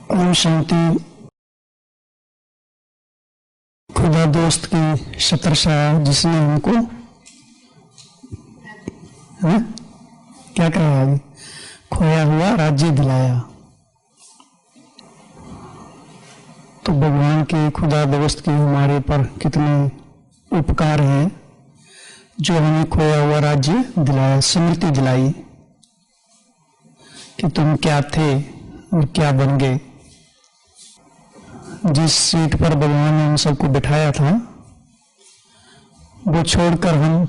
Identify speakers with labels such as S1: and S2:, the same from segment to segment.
S1: ओम शांति। खुदा दोस्त की छत्रछाया जिसने हमको क्या कहा अभी, खोया हुआ राज्य दिलाया। तो भगवान के खुदा दोस्त की हमारे पर कितने उपकार हैं जो हमें खोया हुआ राज्य दिलाया, स्मृति दिलाई कि तुम क्या थे और क्या बन गए। जिस सीट पर भगवान ने हम सबको बिठाया था वो छोड़कर हम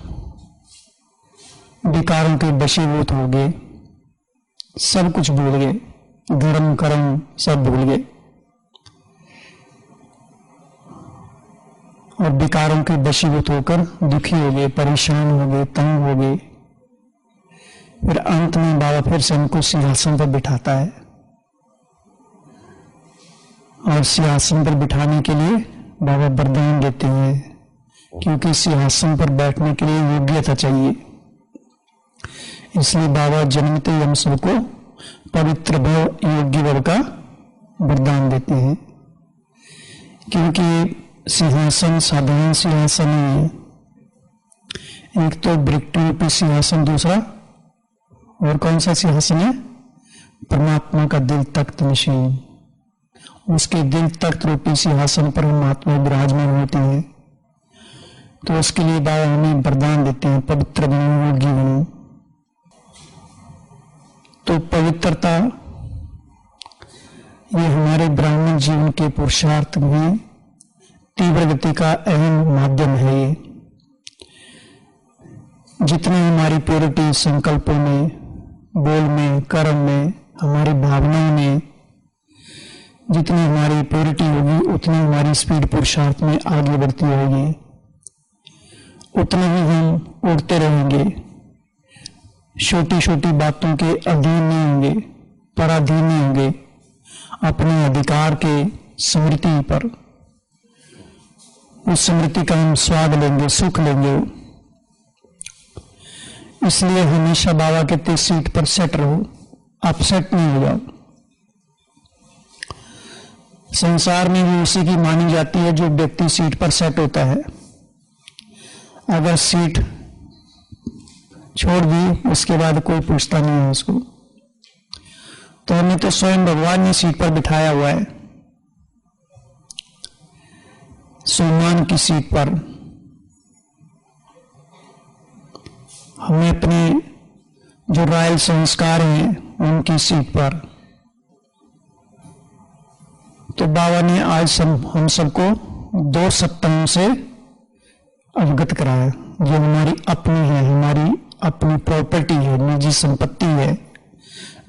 S1: विकारों के वशीभूत हो गए, सब कुछ भूल गए, धर्म कर्म सब भूल गए और विकारों के वशीभूत होकर दुखी हो गए, परेशान हो गए, तंग हो गए। फिर अंत में बाबा फिर से हमको सिंहासन पर बिठाता है और सिंहासन पर बिठाने के लिए बाबा वरदान देते हैं, क्योंकि सिंहासन पर बैठने के लिए योग्यता चाहिए। इसलिए बाबा जन्मते ही हम सबको पवित्र भव, योग्य भव का वरदान देते हैं, क्योंकि सिंहासन साधारण सिंहासन नहीं है। एक तो वृक्ति रूपी सिंहासन, दूसरा और कौन सा सिंहासन है? परमात्मा का दिल तख्त मशीन। उसके दिल तख्त रूपी सिंहासन पर हम आत्मा विराजमान होते हैं। तो उसके लिए बाबा हमें वरदान देते हैं, पवित्र बनो, योगी बनो। तो पवित्रता ये हमारे ब्राह्मण जीवन के पुरुषार्थ में तीव्र गति का अहम माध्यम है। ये जितनी हमारी प्योरिटी संकल्पों में, बोल में, कर्म में, हमारी भावनाओं में जितनी हमारी प्योरिटी होगी उतनी हमारी स्पीड पुरुषार्थ में आगे बढ़ती रहेगी, उतने ही हम उड़ते रहेंगे, छोटी छोटी बातों के अधीन नहीं होंगे, पराधीन नहीं होंगे, अपने अधिकार के स्मृति पर, उस स्मृति का हम स्वाद लेंगे, सुख लेंगे। इसलिए हमेशा बाबा के सीट पर सेट रहो, अपसेट नहीं हो जाओ। संसार में भी उसी की मानी जाती है जो व्यक्ति सीट पर सेट होता है। अगर सीट छोड़ दी उसके बाद कोई पूछता नहीं है उसको। तो हमें तो स्वयं भगवान ने सीट पर बिठाया हुआ है, सम्मान की सीट पर। हमें अपने जो रॉयल संस्कार हैं उनकी सीट पर। तो बाबा ने आज हम सबको 2 सत्ताओं से अवगत कराया जो हमारी अपनी है, हमारी अपनी प्रॉपर्टी है, निजी संपत्ति है,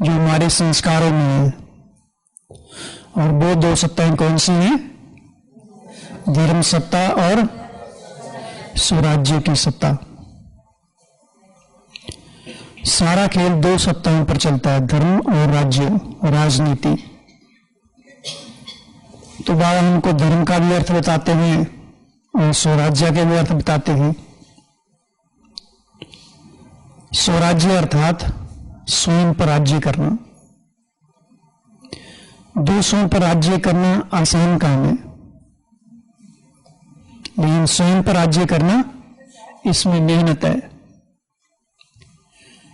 S1: जो हमारे संस्कारों में है। और वो 2 सत्ताएं कौन सी हैं? धर्म सत्ता और स्वराज्य की सत्ता। सारा खेल 2 सत्ताओं पर चलता है, धर्म और राज्य, राजनीति। तो बाबा हमको धर्म का भी अर्थ बताते हैं और स्वराज्य के भी अर्थ बताते हैं। स्वराज्य अर्थात स्वयं पर राज्य करना। दूसरों पर राज्य करना आसान काम है, लेकिन स्वयं पर राज्य करना इसमें मेहनत है।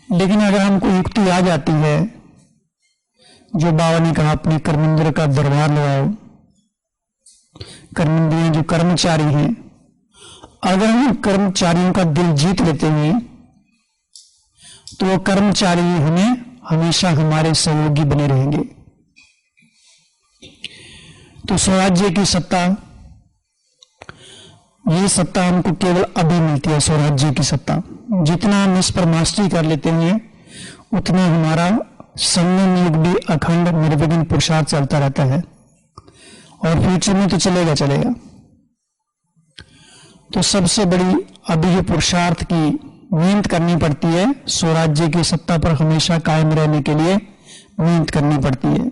S1: लेकिन अगर हमको युक्ति आ जाती है, जो बाबा ने कहा अपने कर्मेंद्र का दरबार लगाओ, कर्मेंद्रिय जो कर्मचारी हैं, अगर हम कर्मचारियों का दिल जीत लेते हैं तो वो कर्मचारी हमें हमेशा हमारे सहयोगी बने रहेंगे। तो स्वराज्य की सत्ता, ये सत्ता हमको केवल अभी मिलती है। स्वराज्य की सत्ता जितना हम इस पर मास्टरी कर लेते हैं उतना हमारा संगम युग भी अखंड निर्विघ्न पुरुषार्थ चलता रहता है और फ्यूचर में तो चलेगा चलेगा। तो सबसे बड़ी अभी पुरुषार्थ की मेहनत करनी पड़ती है, स्वराज्य की सत्ता पर हमेशा कायम रहने के लिए मेहनत करनी पड़ती है।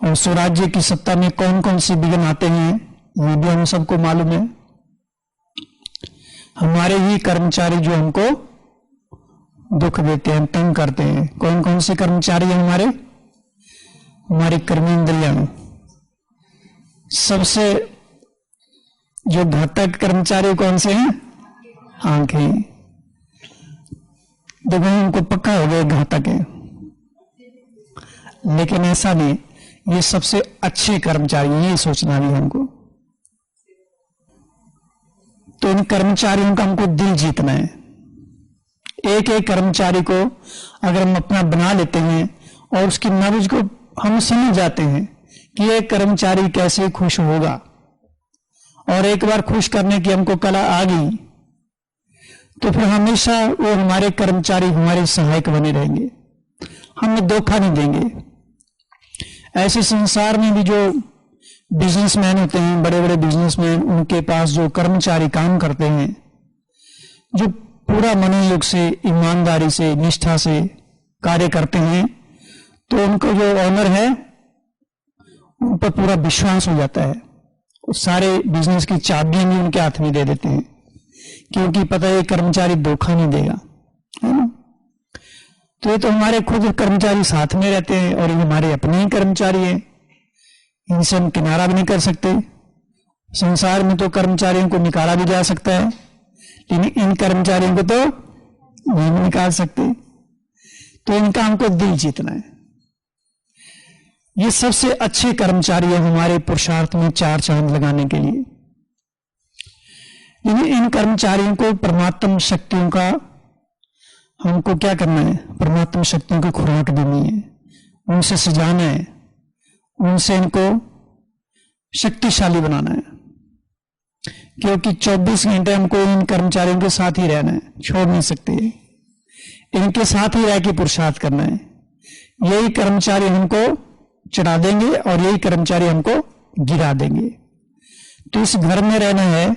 S1: और स्वराज्य की सत्ता में कौन कौन से विघ्न आते हैं ये भी हम सबको मालूम है। हमारे ही कर्मचारी जो हमको दुख देते हैं, तंग करते हैं। कौन कौन से कर्मचारी हैं हमारे? हमारी कर्मेंद्रियां, सबसे जो घातक कर्मचारी कौन से हैं? आंखें। देखो उनको पक्का हो गया घातक है, लेकिन ऐसा नहीं, ये सबसे अच्छे कर्मचारी, ये सोचना भी हमको। तो इन कर्मचारियों का हमको दिल जीतना है। एक एक कर्मचारी को अगर हम अपना बना लेते हैं और उसकी नब्ज को हम समझ जाते हैं कि ये कर्मचारी कैसे खुश होगा, और एक बार खुश करने की हमको कला आ गई, तो फिर हमेशा वो हमारे कर्मचारी हमारे सहायक बने रहेंगे, हमें धोखा नहीं देंगे। ऐसे संसार में भी जो बिजनेसमैन होते हैं, बड़े बड़े बिजनेसमैन, उनके पास जो कर्मचारी काम करते हैं, जो पूरा मनोयोग से, ईमानदारी से, निष्ठा से कार्य करते हैं, तो उनको जो ऑनर है उन पर पूरा विश्वास हो जाता है। सारे बिजनेस की चाबियां भी उनके हाथ में दे देते हैं, क्योंकि पता है कर्मचारी धोखा नहीं देगा, है ना। तो ये तो हमारे खुद कर्मचारी साथ में रहते हैं और ये हमारे अपने ही कर्मचारी हैं, इनसे हम किनारा भी नहीं कर सकते। संसार में तो कर्मचारियों को निकाला भी जा सकता है, लेकिन इन कर्मचारियों को तो नहीं निकाल सकते। तो इनका हमको दिल जीतना है। ये सबसे अच्छे कर्मचारी है हमारे पुरुषार्थ में चार चांद लगाने के लिए। लेकिन इन कर्मचारियों को परमात्म शक्तियों का हमको क्या करना है? परमात्म शक्तियों की खुराक देनी है, उनसे सजाना है, उनसे इनको शक्तिशाली बनाना है। क्योंकि 24 घंटे हमको इन कर्मचारियों के साथ ही रहना है, छोड़ नहीं सकते। इनके साथ ही रह के पुरुषार्थ करना है। यही कर्मचारी हमको चढ़ा देंगे और यही कर्मचारी हमको गिरा देंगे। तो इस घर में रहना है,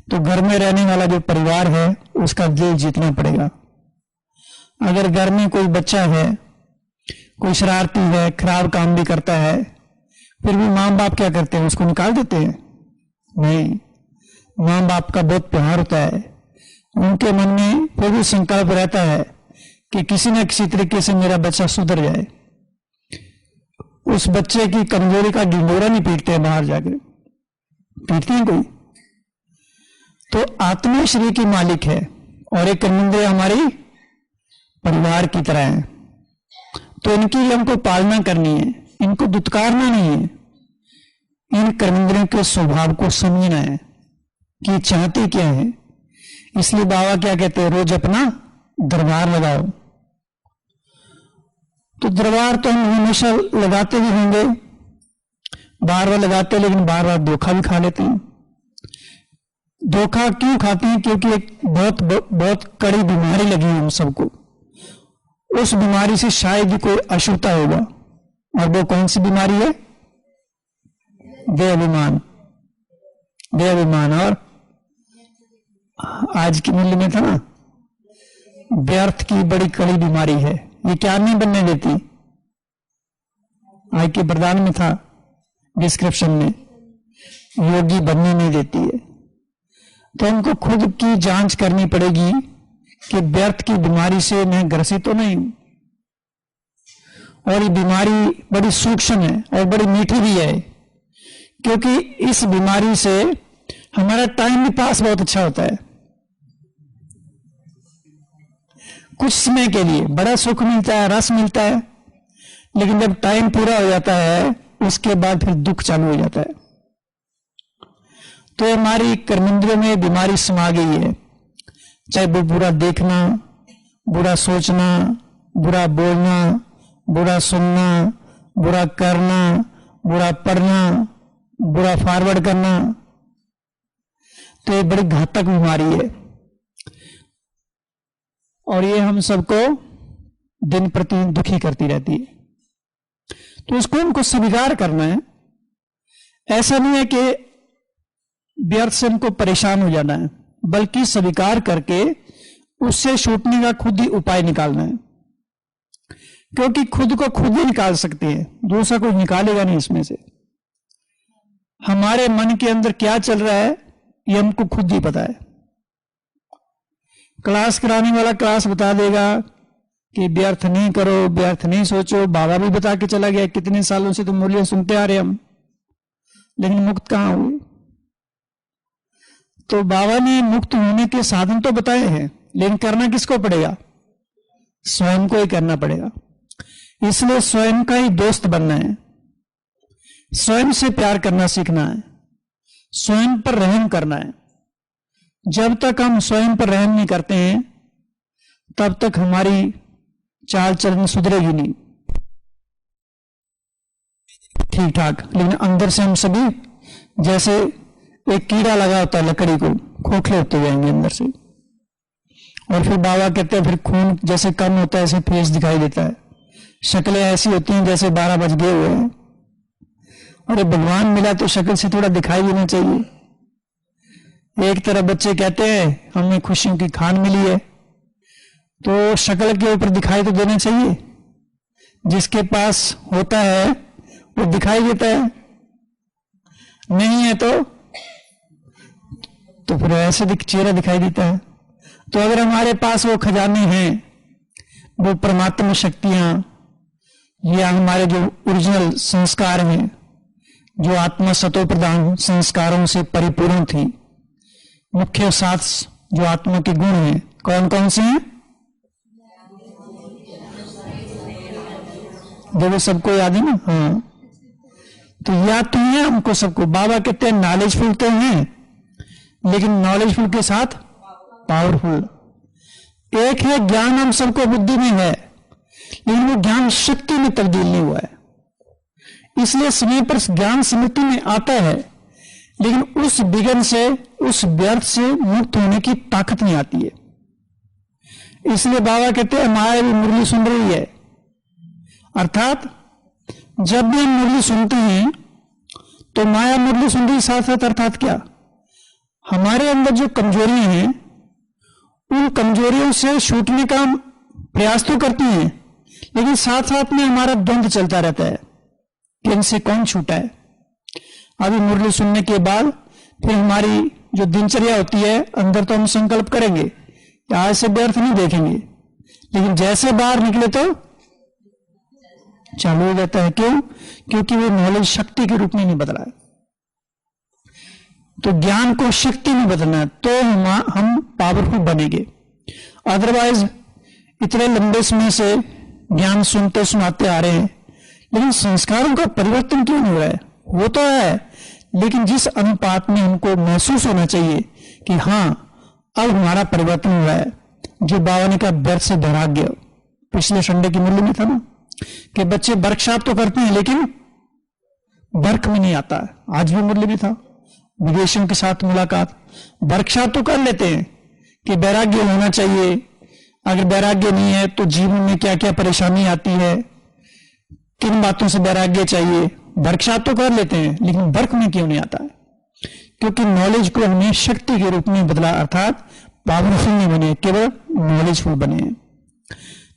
S1: तो घर में रहने वाला जो परिवार है उसका दिल जीतना पड़ेगा। अगर घर में कोई बच्चा है, कोई शरारती है, खराब काम भी करता है, फिर भी माँ बाप क्या करते हैं? उसको निकाल देते हैं? नहीं, माँ बाप का बहुत प्यार होता है। उनके मन में फिर भी संकल्प रहता है कि किसी न किसी तरीके से मेरा बच्चा सुधर जाए। उस बच्चे की कमजोरी का ढिंडोरा नहीं पीटते हैं, बाहर जाकर पीटते हैं कोई? तो आत्मा शरीर की मालिक है और एक कर्मेंद्रिय हमारी परिवार की तरह है। तो इनकी हमको पालना करनी है, इनको दुत्कारना नहीं है। इन कर्मेंद्रियों के स्वभाव को समझना है कि चाहते क्या है। इसलिए बाबा क्या कहते हैं? रोज अपना दरबार लगाओ। तो दरबार तो हम हमेशा लगाते भी होंगे, बार बार लगाते, लेकिन बार बार धोखा भी खा लेते हैं। धोखा क्यों खाते हैं? क्योंकि एक बहुत कड़ी बीमारी लगी है हम सबको। उस बीमारी से शायद कोई अशुद्धता होगा, और वो कौन सी बीमारी है? देहाभिमान। देहाभिमान। और आज की मूल्य में था ना, व्यर्थ की बड़ी कड़ी बीमारी है। ये क्या नहीं बनने देती? आज के वरदान में था, डिस्क्रिप्शन में, योगी बनने नहीं देती है। तो हमको खुद की जांच करनी पड़ेगी कि व्यर्थ की बीमारी से मैं ग्रसित तो नहीं हूं। और ये बीमारी बड़ी सूक्ष्म है और बड़ी मीठी भी है, क्योंकि इस बीमारी से हमारा टाइम भी पास बहुत अच्छा होता है। कुछ समय के लिए बड़ा सुख मिलता है, रस मिलता है, लेकिन जब टाइम पूरा हो जाता है उसके बाद फिर दुख चालू हो जाता है। तो हमारी कर्मेंद्रियों में बीमारी समा गई है, चाहे वो बुरा देखना, बुरा सोचना, बुरा बोलना, बुरा सुनना, बुरा करना, बुरा पढ़ना, बुरा फॉरवर्ड करना। तो ये बड़ी घातक बीमारी है और ये हम सबको दिन प्रतिदिन दुखी करती रहती है। तो इसको हमको स्वीकार करना है। ऐसा नहीं है कि व्यर्थ से हमको परेशान हो जाना है, बल्कि स्वीकार करके उससे छूटने का खुद ही उपाय निकालना है। क्योंकि खुद को खुद ही निकाल सकते हैं, दूसरा कोई निकालेगा नहीं इसमें से। हमारे मन के अंदर क्या चल रहा है ये हमको खुद ही पता है। क्लास कराने वाला क्लास बता देगा कि व्यर्थ नहीं करो, व्यर्थ नहीं सोचो। बाबा भी बता के चला गया, कितने सालों से तो मुरलियां सुनते आ रहे हम, लेकिन मुक्त कहां हुए। तो बाबा ने मुक्त होने के साधन तो बताए हैं, लेकिन करना किसको पड़ेगा? स्वयं को ही करना पड़ेगा। इसलिए स्वयं का ही दोस्त बनना है, स्वयं से प्यार करना सीखना है, स्वयं पर रहम करना है। जब तक हम स्वयं पर रहम नहीं करते हैं तब तक हमारी चाल चलन सुधरेगी नहीं ठीक ठाक। लेकिन अंदर से हम सभी जैसे एक कीड़ा लगा होता है लकड़ी को, खोखले होते जाएंगे अंदर से। और फिर बाबा कहते हैं फिर खून जैसे कम होता है ऐसे फेस दिखाई देता है, शक्लें ऐसी होती हैं जैसे 12 बज गए हुए हैं। अरे भगवान मिला तो शक्ल से थोड़ा दिखाई देना चाहिए। एक तरफ बच्चे कहते हैं हमें खुशियों की खान मिली है, तो शक्ल के ऊपर दिखाई तो देना चाहिए। जिसके पास होता है वो दिखाई देता है, नहीं है तो फिर ऐसे चेहरा दिखाई देता है। तो अगर हमारे पास वो खजाने हैं, वो परमात्मा शक्तियां, या हमारे जो ओरिजिनल संस्कार हैं, जो आत्मा सतो प्रदान संस्कारों से परिपूर्ण थी, मुख्य 7 जो आत्मा के गुण हैं, कौन कौन से हैं? देखो सबको याद है ना? हाँ, तो याद तो है हमको सबको। बाबा कहते हैं नॉलेजफुल तो हैं, लेकिन नॉलेजफुल के साथ पावरफुल। एक है ज्ञान हम सबको बुद्धि में है, लेकिन वो ज्ञान शक्ति में तब्दील नहीं हुआ है। इसलिए समय पर ज्ञान स्मृति में आता है, लेकिन उस विघ्न से, उस व्यर्थ से मुक्त होने की ताकत नहीं आती है। इसलिए बाबा कहते हैं माया भी मुरली सुन रही है। अर्थात जब भी हम मुरली सुनते हैं तो माया मुरली सुन रही साथ साथ, अर्थात क्या? हमारे अंदर जो कमजोरियां हैं उन कमजोरियों से छूटने का प्रयास तो करती हैं, लेकिन साथ साथ में हमारा द्वंद्व चलता रहता है कि इनसे कौन छूटा है। अभी मुरली सुनने के बाद फिर हमारी जो दिनचर्या होती है, अंदर तो हम संकल्प करेंगे कि आज से व्यर्थ नहीं देखेंगे, लेकिन जैसे बाहर निकले तो चालू हो जाता है। क्यों? क्योंकि वो नॉलेज शक्ति के रूप में नहीं बदला है। तो ज्ञान को शक्ति में बदलना है तो हम पावरफुल बनेंगे। अदरवाइज इतने लंबे समय से ज्ञान सुनते सुनाते आ रहे हैं, लेकिन संस्कारों का परिवर्तन क्यों नहीं हो रहा है? वो तो है, लेकिन जिस अनुपात में हमको महसूस होना चाहिए कि हाँ अब हमारा परिवर्तन हुआ है। जो बाबा ने कहा व्यर्थ से वैराग्य, पिछले संडे की मुरली में था ना कि बच्चे वर्कशॉप तो करते हैं लेकिन वर्क में नहीं आता है। आज भी मुरली में था, विदेशियों के साथ मुलाकात। वर्कशॉप तो कर लेते हैं कि वैराग्य होना चाहिए, अगर वैराग्य नहीं है तो जीवन में क्या क्या परेशानी आती है, किन बातों से वैराग्य चाहिए, वर्कशॉप तो कर लेते हैं, लेकिन वर्क में क्यों नहीं आता है? क्योंकि नॉलेज को हमने शक्ति के रूप में बदला, अर्थात पावरफुल नहीं बने, केवल नॉलेजफुल बने।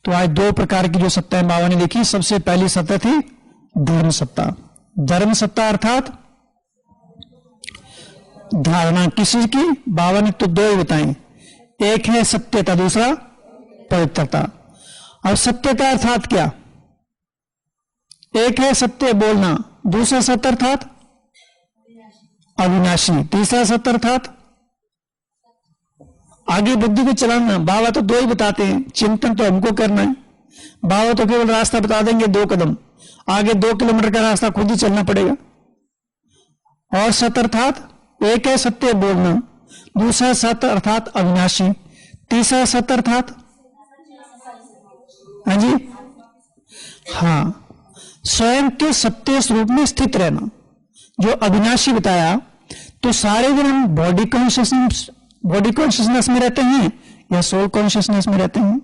S1: तो आज 2 प्रकार की जो सत्ताएं बाबा ने देखी। सबसे पहली सत्ता थी धर्म सत्ता। धर्म सत्ता अर्थात धारणा किसी की, बाबा ने तो 2 ही बताई, एक है सत्यता, दूसरा पवित्रता। और सत्यता अर्थात क्या? एक है सत्य बोलना, दूसरा सत्य अर्थात अविनाशी, तीसरा सत्य अर्थात आगे बुद्धि को चलाना। बाबा तो 2 ही बताते हैं, चिंतन तो हमको करना है। बाबा तो केवल रास्ता बता देंगे 2 कदम, आगे 2 किलोमीटर का रास्ता खुद ही चलना पड़ेगा। और सत्य अर्थात एक है सत्य बोलना, दूसरा सत्य अर्थात अविनाशी, तीसरा सत्य अर्थात हाँ जी हाँ स्वयं के सत्य स्वरूप में स्थित रहना। जो अविनाशी बताया, तो सारे दिन हम बॉडी कॉन्शियसनेस में रहते हैं या सोल कॉन्शियसनेस में रहते हैं,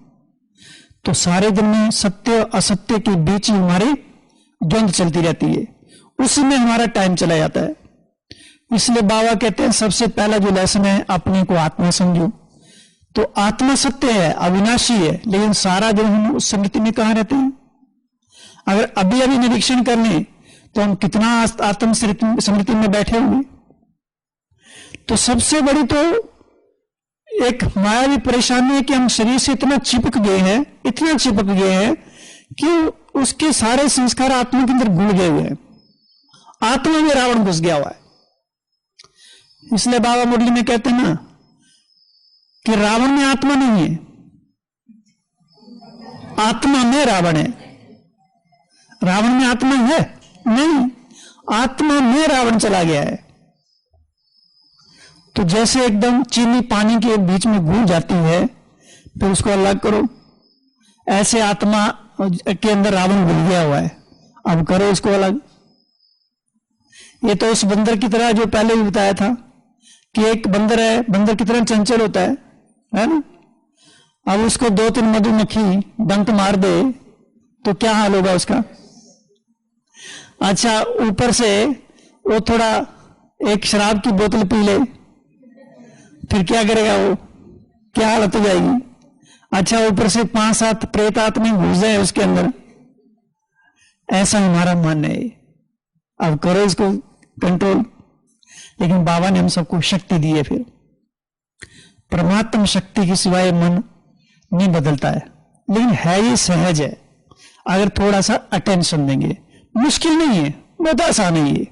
S1: तो सारे दिन में सत्य असत्य के बीच ही हमारी द्वंद्व चलती रहती है, उसी में हमारा टाइम चला जाता है। इसलिए बाबा कहते हैं सबसे पहला जो लेसन है, अपने को आत्मा समझो। तो आत्मा सत्य है, अविनाशी है, लेकिन सारा दिन हम उस स्मृति में कहां रहते हैं? अगर अभी अभी निरीक्षण कर लें तो हम कितना आत्म स्मृति में बैठे होंगे। तो सबसे बड़ी तो एक मायावी परेशानी है कि हम शरीर से इतना चिपक गए हैं, इतना चिपक गए हैं कि उसके सारे संस्कार आत्मा के अंदर घुल गए हुए हैं। आत्मा में रावण घुस गया हुआ है। इसलिए बाबा मुरली में कहते हैं ना कि रावण में आत्मा नहीं है, आत्मा में रावण है। रावण में आत्मा है नहीं, आत्मा में रावण चला गया है। तो जैसे एकदम चीनी पानी के बीच में घुल जाती है, फिर उसको अलग करो, ऐसे आत्मा के अंदर रावण घुल गया हुआ है, अब करो इसको अलग। ये तो उस बंदर की तरह जो पहले भी बताया था कि एक बंदर है, बंदर कितना चंचल होता है ना। अब उसको 2-3 मधुमक्खी डंक मार दे तो क्या हाल होगा उसका। अच्छा, ऊपर से वो थोड़ा एक शराब की बोतल पी ले, फिर क्या करेगा वो, क्या हालत हो जाएगी। अच्छा, ऊपर से 5-7 प्रेत आत्मा घुस जाए उसके अंदर, ऐसा हमारा मानना है। अब करो इसको कंट्रोल। लेकिन बाबा ने हम सबको शक्ति दी है। फिर परमात्मा शक्ति के सिवाय मन नहीं बदलता है, लेकिन है ये सहज है अगर थोड़ा सा अटेंशन देंगे। मुश्किल नहीं है, बहुत आसान है ये,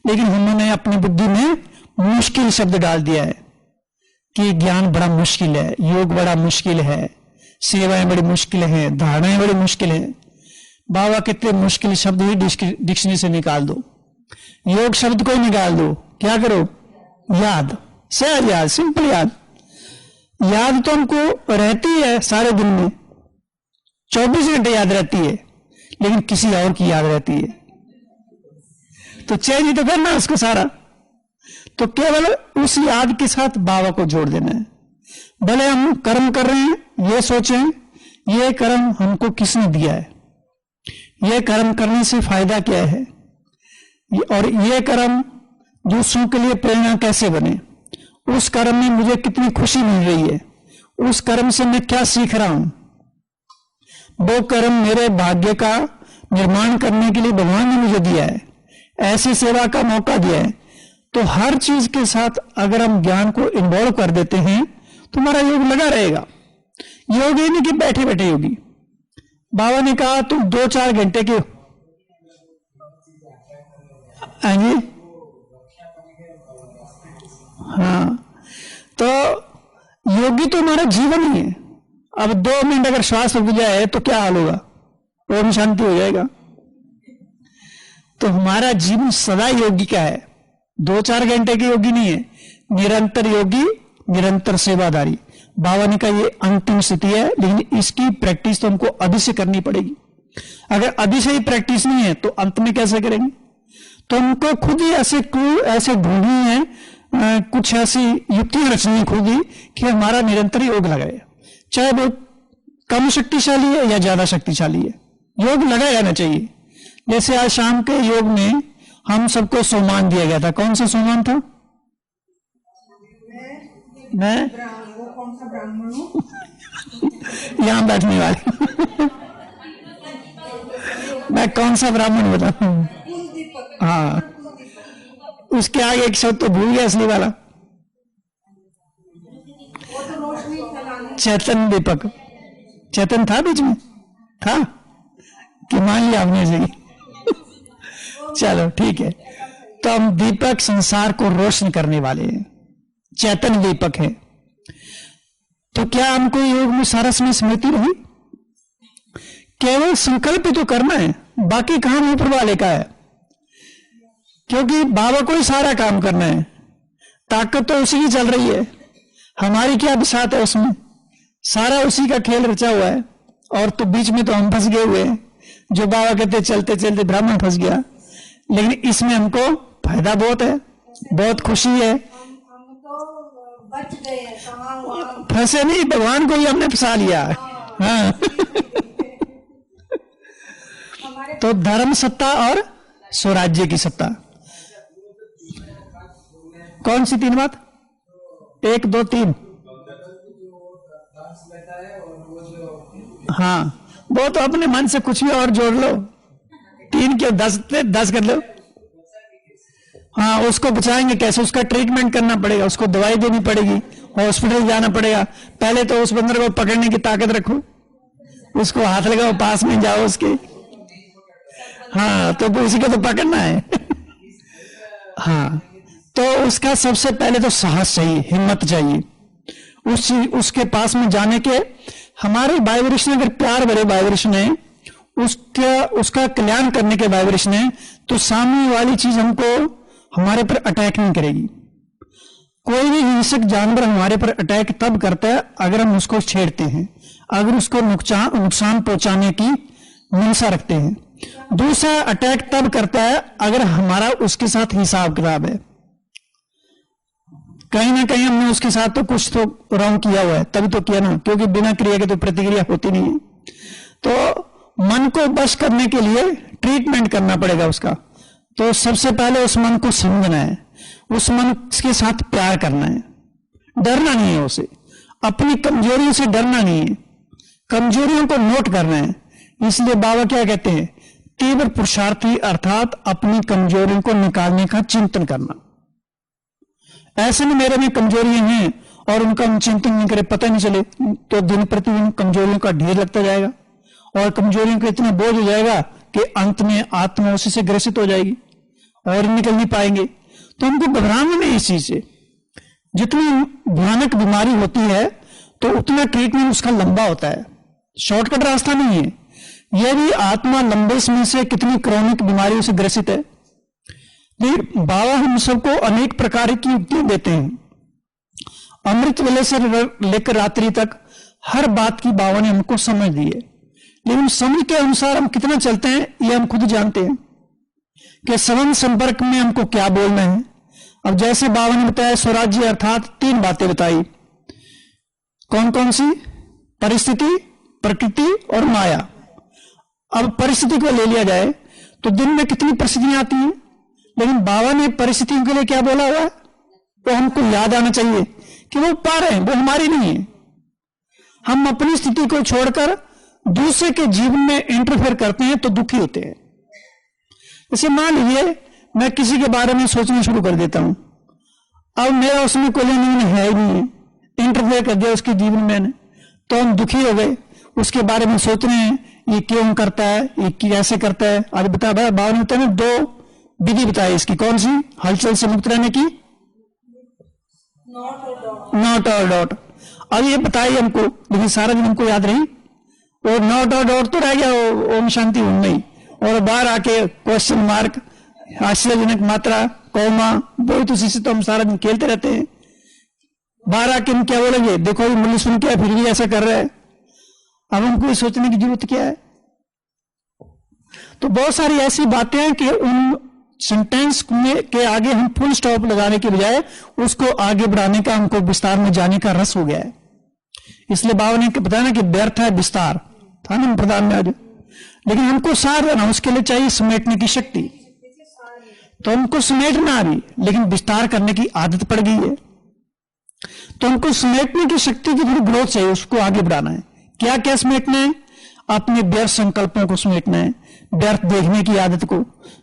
S1: लेकिन हमने अपनी बुद्धि में मुश्किल शब्द डाल दिया है कि ज्ञान बड़ा मुश्किल है, योग बड़ा मुश्किल है, सेवाएं बड़ी मुश्किल हैं, धारणाएं बड़ी मुश्किल है। बाबा कहते मुश्किल शब्द ही डिक्शनरी से निकाल दो, योग शब्द को ही निकाल दो, क्या करो, याद, सहज याद, सिंपल याद। याद तो हमको रहती है सारे दिन में, 24 घंटे याद रहती है, लेकिन किसी और की याद रहती है, तो चेंज ही तो करना उसको सारा। तो केवल उस याद के साथ बाबा को जोड़ देना है। भले हम कर्म कर रहे हैं, ये सोचें ये कर्म हमको किसने दिया है, ये कर्म करने से फायदा क्या है, और ये कर्म दूसरों के लिए प्रेरणा कैसे बने, उस कर्म में मुझे कितनी खुशी मिल रही है, उस कर्म से मैं क्या सीख रहा हूं। वो कर्म मेरे भाग्य का निर्माण करने के लिए भगवान ने मुझे दिया है, ऐसी सेवा का मौका दिया है। तो हर चीज के साथ अगर हम ज्ञान को इन्वॉल्व कर देते हैं तो हमारा योग लगा रहेगा। योग ही नहीं कि बैठे बैठे योगी। बाबा ने कहा तुम 2-4 घंटे के, हाँ जी, हाँ, तो योगी तो हमारा जीवन ही है। अब 2 मिनट अगर श्वास रुक जाए तो क्या हाल होगा, ओम शांति हो जाएगा। तो हमारा जीवन सदा योगी का है, 2-4 घंटे के योगी नहीं है, निरंतर योगी, निरंतर सेवादारी। बाबा ने कहा ये अंतिम स्थिति है, लेकिन इसकी प्रैक्टिस तो हमको अभी से करनी पड़ेगी। अगर अभी से ही प्रैक्टिस नहीं है तो अंत में कैसे करेंगे। तो हमको खुद ही ऐसे ढूंढनी है, कुछ ऐसी युक्तियां रचनी है खुद ही कि हमारा निरंतर योग लगाए, चाहे वो कम शक्तिशाली है या ज्यादा शक्तिशाली है, योग लगाया जाना चाहिए। जैसे आज शाम के योग में हम सबको सोमान दिया गया था। कौन सा सोमान था? मैं यहां बैठने वाले मैं कौन सा ब्राह्मण बताऊं? हाँ, उसके आगे एक शब्द तो भूल गया असली वाला, चेतन दीपक। चेतन था बीच में, था कि मान लिया आपने सही चलो ठीक है। तो हम दीपक संसार को रोशन करने वाले हैं, चैतन्य दीपक है। तो क्या हमको योग में सारा समय स्मृति रही? केवल संकल्प ही तो करना है, बाकी काम ऊपर वाले का है, क्योंकि बाबा को ही सारा काम करना है। ताकत तो उसी की चल रही है, हमारी क्या बिसात है उसमें, सारा उसी का खेल रचा हुआ है। और तो बीच में तो हम फंस गए हुए हैं, जो बाबा कहते चलते चलते ब्राह्मण फंस गया। लेकिन इसमें हमको फायदा बहुत है, बहुत खुशी है।
S2: हम तो बच गए,
S1: फंसे नहीं, भगवान को ही हमने फंसा लिया। हाँ तो धर्म सत्ता और स्वराज्य की सत्ता, कौन सी 3 बात? 1 2 3। हाँ, वो तो अपने मन से कुछ भी और जोड़ लो, 3 क्यों 10 कर लो। हाँ, उसको बचाएंगे कैसे, उसका ट्रीटमेंट करना पड़ेगा, उसको दवाई देनी पड़ेगी, हॉस्पिटल जाना पड़ेगा। पहले तो उस बंदर को पकड़ने की ताकत रखो, उसको हाथ लगाओ, पास में जाओ उसके, हाँ, तो उसी को तो पकड़ना है हाँ, तो उसका सबसे पहले तो साहस चाहिए, हिम्मत चाहिए उसके पास में जाने के। हमारे वाइब्रेशन अगर प्यार भरे वाइब्रेशन है, उसका कल्याण करने के वाइब्रेशन है, तो सामने वाली चीज हमको हमारे पर अटैक नहीं करेगी। कोई भी हिंसक जानवर हमारे पर अटैक तब करता है अगर हम उसको छेड़ते हैं, अगर उसको नुकसान पहुंचाने की मंशा रखते हैं। दूसरा अटैक तब करता है अगर हमारा उसके साथ हिसाब किताब है, कहीं ना कहीं हमने उसके साथ तो कुछ तो रॉन्ग किया हुआ है, तभी तो किया ना, क्योंकि बिना क्रिया के तो प्रतिक्रिया होती नहीं है। तो मन को बस करने के लिए ट्रीटमेंट करना पड़ेगा उसका। तो सबसे पहले उस मन को समझना है, उस मन के साथ प्यार करना है, डरना नहीं है उसे, अपनी कमजोरियों से डरना नहीं है, कमजोरियों को नोट करना है। इसलिए बाबा क्या कहते हैं, तीव्र पुरुषार्थी अर्थात अपनी कमजोरियों को निकालने का चिंतन करना। ऐसे में मेरे में कमजोरियां हैं और उनका हम चिंतन नहीं करें, पता नहीं चले, तो दिन प्रतिदिन कमजोरियों का ढेर लगता जाएगा और कमजोरियों का इतना बोझ हो जाएगा कि अंत में आत्मा उसी से ग्रसित हो जाएगी और निकल नहीं पाएंगे। तो हमको घबराना नहीं इस चीज से। जितनी भयानक बीमारी होती है तो उतना ट्रीटमेंट उसका लंबा होता है, शॉर्टकट रास्ता नहीं है। यह भी आत्मा लंबे समय से कितनी क्रॉनिक बीमारियों से ग्रसित है। लेकिन बाबा हम सबको अनेक प्रकार की युक्तियां देते हैं। अमृत वेले से लेकर रात्रि तक हर बात की बाबा ने हमको समझ दी है, लेकिन समझ के अनुसार हम कितना चलते हैं ये हम खुद जानते हैं कि संबंध संपर्क में हमको क्या बोलना है। अब जैसे बाबा ने बताया स्वराज्य अर्थात 3 बातें बताई, कौन कौन सी, परिस्थिति, प्रकृति और माया। अब परिस्थिति को ले लिया जाए तो दिन में कितनी परिस्थितियां आती हैं, लेकिन बाबा ने परिस्थितियों के लिए क्या बोला हुआ है, तो हमको याद आना चाहिए कि वो पा रहे हैं, वो हमारी नहीं है। हम अपनी स्थिति को छोड़कर दूसरे के जीवन में इंटरफेयर करते हैं तो दुखी होते हैं। जैसे मान लीजिए मैं किसी के बारे में सोचना शुरू कर देता हूं, अब मेरा उसमें कोई लेना है ही नहीं है, इंटरफेयर कर दिया उसके जीवन में, तो हम दुखी हो गए, उसके बारे में सोच रहे हैं ये क्यों करता है, ये कैसे करता है। आज बता भाई बाबा ने बताया 2 विधि बताई इसकी, कौन सी, हलचल से मुक्त रहने की, नॉट और डॉट। अब ये बताइए हमको, लेकिन सारा दिन हमको याद रही, और नॉट और डॉट तो रह गया ओम शांति ओम नहीं, और बाहर आके क्वेश्चन मार्क, आश्चर्यजनक मात्रा, कौमा, वही तो इसी से तो हम सारा दिन खेलते रहते हैं। बाहर आके हम क्या बोलेंगे, देखो ये मुरली सुन के फिर भी ऐसा कर रहा है। अब हमको ये सोचने की जरूरत क्या है। तो बहुत सारी ऐसी बातें हैं कि उन सेंटेंस के आगे हम फुल स्टॉप लगाने के बजाय उसको आगे बढ़ाने का, हमको विस्तार में जाने का रस हो गया है। इसलिए बाबा ने बताया ना कि व्यर्थ है विस्तार, था ना प्रधान में आज, लेकिन हमको सार रहना, उसके लिए चाहिए समेटने की शक्ति। तो हमको समेटना अभी, लेकिन विस्तार करने की आदत पड़ गई है। तो हमको समेटने की शक्ति की थोड़ी ग्रोथ चाहिए, उसको आगे बढ़ाना है। क्या क्या समेटना है, अपने व्यर्थ संकल्पों को समेटना है, व्यर्थ देखने की आदत को,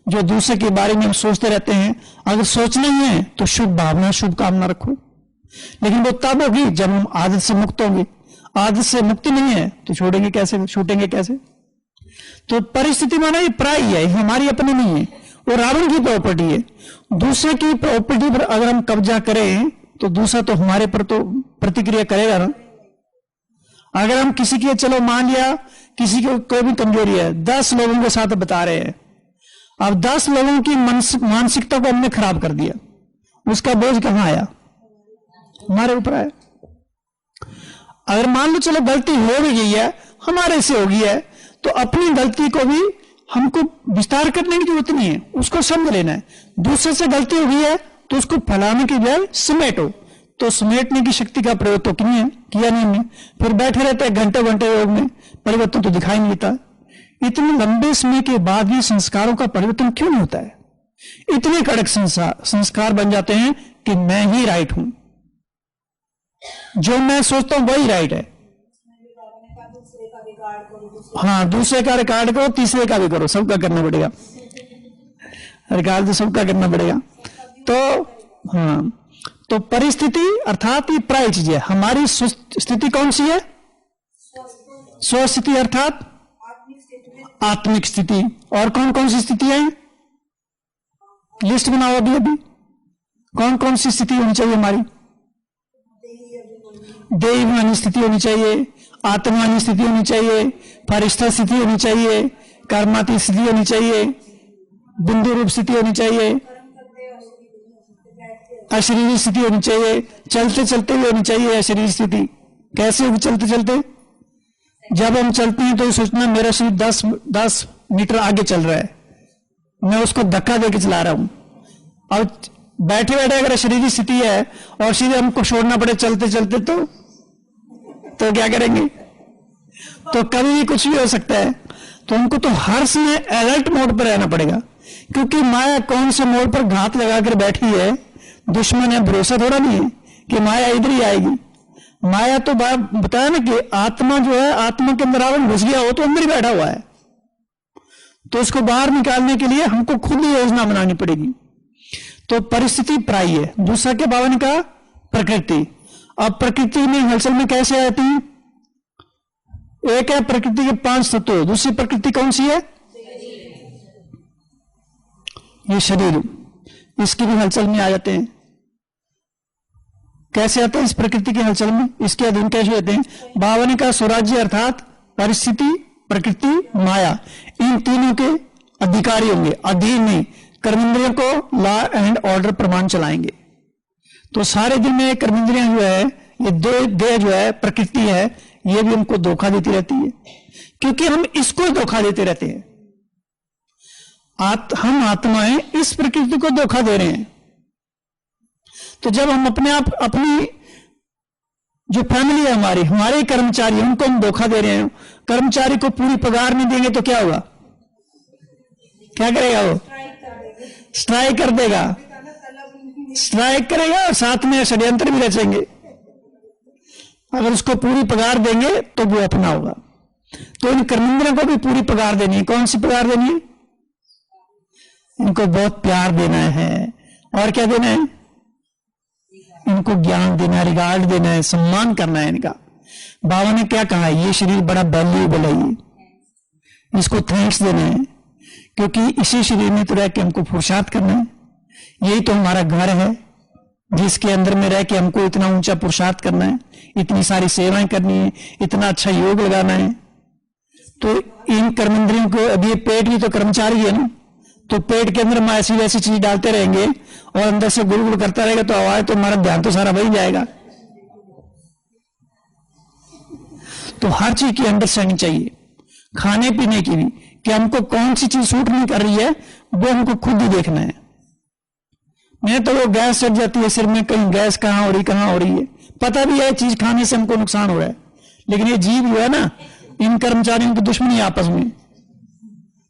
S1: जो दूसरे के बारे में हम सोचते रहते हैं। अगर सोचना ही है तो शुभ भावना, शुभ कामना रखो, लेकिन वो तब होगी जब हम आदत से मुक्त होंगे। आदत से मुक्ति नहीं है तो छोड़ेंगे कैसे, छूटेंगे कैसे। तो परिस्थिति माना ये पराई है, हमारी अपनी नहीं है, वो रावण की प्रॉपर्टी है। दूसरे की प्रॉपर्टी पर अगर हम कब्जा करें तो दूसरा तो हमारे पर तो प्रतिक्रिया करेगा ना। अगर हम किसी की, चलो मान लिया किसी को कोई भी कमजोरी है, 10 लोगों के साथ बता रहे हैं, अब 10 लोगों की मानसिकता को हमने खराब कर दिया, उसका बोझ कहां आया, हमारे ऊपर आया। अगर मान लो चलो गलती हो भी गई है, हमारे से हो गई है, तो अपनी गलती को भी हमको विस्तार करने की जरूरत नहीं है, उसको समझ लेना है। दूसरे से गलती हो गई है तो उसको फैलाने की बजाय समेटो। तो समेटने की शक्ति का प्रयोग तो किया नहीं हमने, फिर बैठे रहते हैं घंटे घंटे योग में, परिवर्तन तो दिखाई नहीं देता। इतने लंबे समय के बाद भी संस्कारों का परिवर्तन क्यों नहीं होता है। इतने कड़क संस्कार बन जाते हैं कि मैं ही राइट हूं, जो मैं सोचता हूं वही राइट है। हाँ, दूसरे का रिकॉर्ड करो, तीसरे का भी करो, सबका करना पड़ेगा, रिकॉर्ड तो सबका करना पड़ेगा। तो हाँ, तो परिस्थिति अर्थात ये प्राय चीज है। हमारी स्थिति कौन सी है? स्वस्थिति अर्थात आत्मिक स्थिति। और कौन कौन सी स्थितियां हैं? लिस्ट बनाओ अभी अभी। कौन कौन सी स्थिति होनी चाहिए हमारी? देहवानी स्थिति होनी चाहिए, आत्मानी स्थिति होनी चाहिए, फरिश्ता स्थिति होनी चाहिए, कर्माती स्थिति होनी चाहिए, बिंदु रूप स्थिति होनी चाहिए, अशरीरी स्थिति होनी चाहिए, चलते चलते भी होनी चाहिए अशरीरी स्थिति। कैसे होगी चलते चलते? जब हम चलते हैं तो ये सोचना मेरा शरीर 10 मीटर आगे चल रहा है, मैं उसको धक्का देके चला रहा हूं। अब बैठे बैठे अगर शरीरी स्थिति है और शरीर हमको छोड़ना पड़े चलते चलते तो क्या करेंगे? तो कभी भी कुछ भी हो सकता है। तो हमको तो हर समय अलर्ट मोड पर रहना पड़ेगा, क्योंकि माया कौन से मोड पर घात लगाकर बैठी है, दुश्मन है, भरोसा थोड़ा नहीं है कि माया इधर ही आएगी। माया तो बताया ना कि आत्मा जो है, आत्मा के अंदर रावण घुस गया हो तो अंदर ही बैठा हुआ है, तो उसको बाहर निकालने के लिए हमको खुद ही योजना बनानी पड़ेगी। तो परिस्थिति प्राय है। दूसरा क्या बाबा ने कहा? प्रकृति। अब प्रकृति में हलचल में कैसे आती है? एक है प्रकृति के 5 तत्व, दूसरी प्रकृति कौन सी है? ये शरीर, इसकी भी हलचल में आ जाते हैं। कैसे आते हैं इस प्रकृति की हलचल में? इसके अधीन कैसे होते हैं? बाबा ने कहा स्वराज्य अर्थात परिस्थिति, प्रकृति, माया, इन तीनों के अधिकारी होंगे, अधीन नहीं। कर्मेंद्रियों को लॉ एंड ऑर्डर प्रमाण चलाएंगे। तो सारे दिन में कर्मेंद्रियां जो है, ये दो देह जो है, प्रकृति है, ये भी हमको धोखा देती रहती है, क्योंकि हम इसको धोखा देते रहते हैं। हम आत्माएं इस प्रकृति को धोखा दे रहे हैं। तो जब हम अपने आप, अपनी जो फैमिली है हमारे कर्मचारी, उनको हम धोखा दे रहे हैं। कर्मचारी को पूरी पगार नहीं देंगे तो क्या होगा? क्या करेगा वो? स्ट्राइक कर देगा, स्ट्राइक करेगा और साथ में षड्यंत्र भी रचेंगे। अगर उसको पूरी पगार देंगे तो वो अपना होगा। तो इन कर्मेंद्रियों को भी पूरी पगार देनी है। कौन सी पगार देनी है? इनको बहुत प्यार देना है। और क्या देना है? इनको ज्ञान देना है, रिगार्ड देना है, सम्मान करना है इनका। बाबा ने क्या कहा? ये शरीर बड़ा वैल्यूएबल है, ये इसको थैंक्स देना है, क्योंकि इसी शरीर में तो रह के हमको पुरुषार्थ करना है। यही तो हमारा घर है, जिसके अंदर में रह के हमको इतना ऊंचा पुरुषार्थ करना है, इतनी सारी सेवाएं करनी है, इतना अच्छा योग लगाना है। तो इन कर्मेंद्रियों को, अभी ये पेट भी तो कर्मचारी है ना, तो पेट के अंदर हम ऐसी वैसी चीज डालते रहेंगे और अंदर से गुड़गुड़ करता रहेगा तो आवाज, तो हमारा ध्यान तो सारा वही जाएगा। तो हर चीज की अंडरस्टैंडिंग चाहिए, खाने पीने की भी, कि हमको कौन सी चीज सूट नहीं कर रही है, वो हमको खुद ही देखना है। मैं तो वो गैस चढ़ जाती है सिर में, कहीं गैस कहां हो रही है, पता भी है चीज खाने से हमको नुकसान हो रहा है, लेकिन ये जीव जो है ना, इन कर्मचारियों की दुश्मनी आपस में।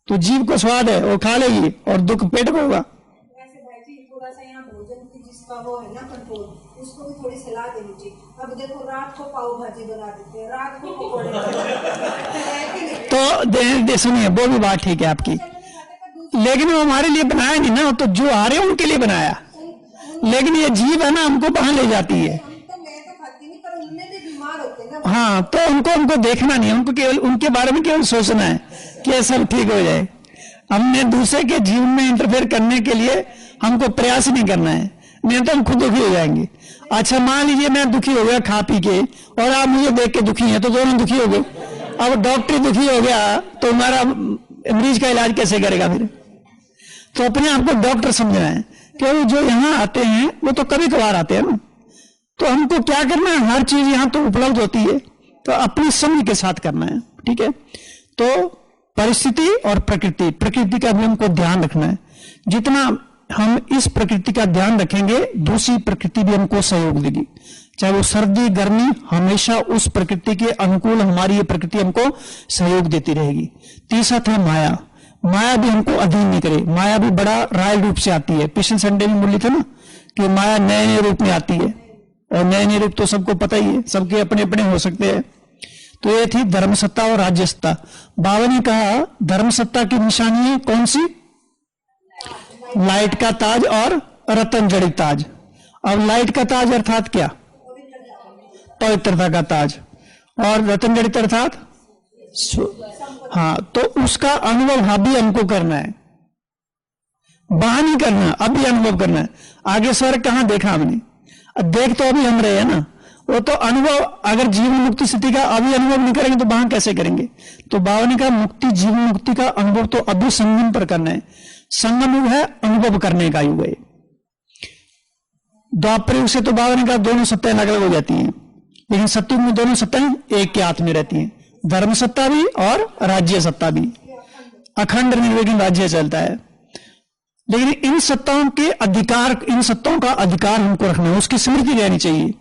S1: तो जीव को स्वाद है, वो खा लेगी और दुख पेट को होगा।
S2: वैसे भाई जी थोड़ा सा यहाँ भोजन की जिसका वो है ना कंट्रोल, उसको भी थोड़ी सलाह देनी चाहिए। अब देखो रात को पाव भाजी बना देते हैं, रात को पकौड़े
S1: तो सुनिए, वो भी बात ठीक है आपकी, लेकिन वो हमारे लिए बनाया नहीं ना, तो जो आ रहे हैं उनके लिए बनाया। लेकिन ये जीव है ना, हमको वहां ले जाती है। हाँ, तो हमको देखना नहीं, हमको केवल उनके बारे में केवल सोचना है कि सब ठीक हो जाए। हमने दूसरे के जीवन में इंटरफेयर करने के लिए हमको प्रयास नहीं करना है, नहीं तो हम खुद दुखी हो जाएंगे। अच्छा मान लीजिए मैं दुखी हो गया खा पी के, और आप मुझे देख के दुखी हैं, तो दोनों दुखी हो गए। अब डॉक्टर दुखी हो गया तो हमारा मरीज का इलाज कैसे करेगा फिर? तो अपने आप को डॉक्टर समझना है, क्योंकि जो यहाँ आते हैं वो तो कभी कभार आते हैं ना। तो हमको क्या करना है? हर चीज यहाँ तो उपलब्ध होती है, तो अपनी समझ के साथ करना है, ठीक है। तो परिस्थिति और प्रकृति का भी हमको ध्यान रखना है। जितना हम इस प्रकृति का ध्यान रखेंगे, दूसरी प्रकृति भी हमको सहयोग देगी, चाहे वो सर्दी गर्मी, हमेशा उस प्रकृति के अनुकूल हमारी ये प्रकृति हमको सहयोग देती रहेगी। तीसरा था माया। माया भी हमको अधीन नहीं करे। माया भी बड़ा राय रूप से आती है। पिछले संडे में बोली था ना कि माया नए नए रूप में आती है, और नए नए रूप तो सबको पता ही है, सबके अपने अपने हो सकते हैं। तो ये थी धर्म सत्ता और राज्य सत्ता। बाबा ने कहा धर्म सत्ता की निशानी है कौन सी? लाइट का ताज और रतन जड़ित ताज। अब लाइट का ताज अर्थात क्या? पवित्रता का ताज। और रत्न जड़ित अर्थात हाँ, तो उसका अनुभव अभी हमको करना है, बाहर नहीं करना, अभी अनुभव करना है। आगे स्वर्ग कहां देखा हमने? देख तो अभी हम रहे हैं ना, वो तो अनुभव, अगर जीवन मुक्ति स्थिति का अभी अनुभव नहीं करेंगे तो वहां कैसे करेंगे? तो बाबा ने कहा मुक्ति, जीवन मुक्ति का अनुभव तो अभी संगम पर करना है। संगम युग है, अनुभव करने का युग है। द्वापर युग से तो बाबा ने कहा दोनों सत्ताएं अलग अलग हो जाती हैं, लेकिन सत्युग में दोनों सत्ताएं एक के हाथ में रहती हैं, धर्म सत्ता भी और राज्य सत्ता भी। अखंड निर्विघ्न राज्य चलता है। लेकिन इन सत्ताओं के अधिकार, इन सत्ताओं का अधिकार हमको रखना है, उसकी स्मृति रहनी चाहिए।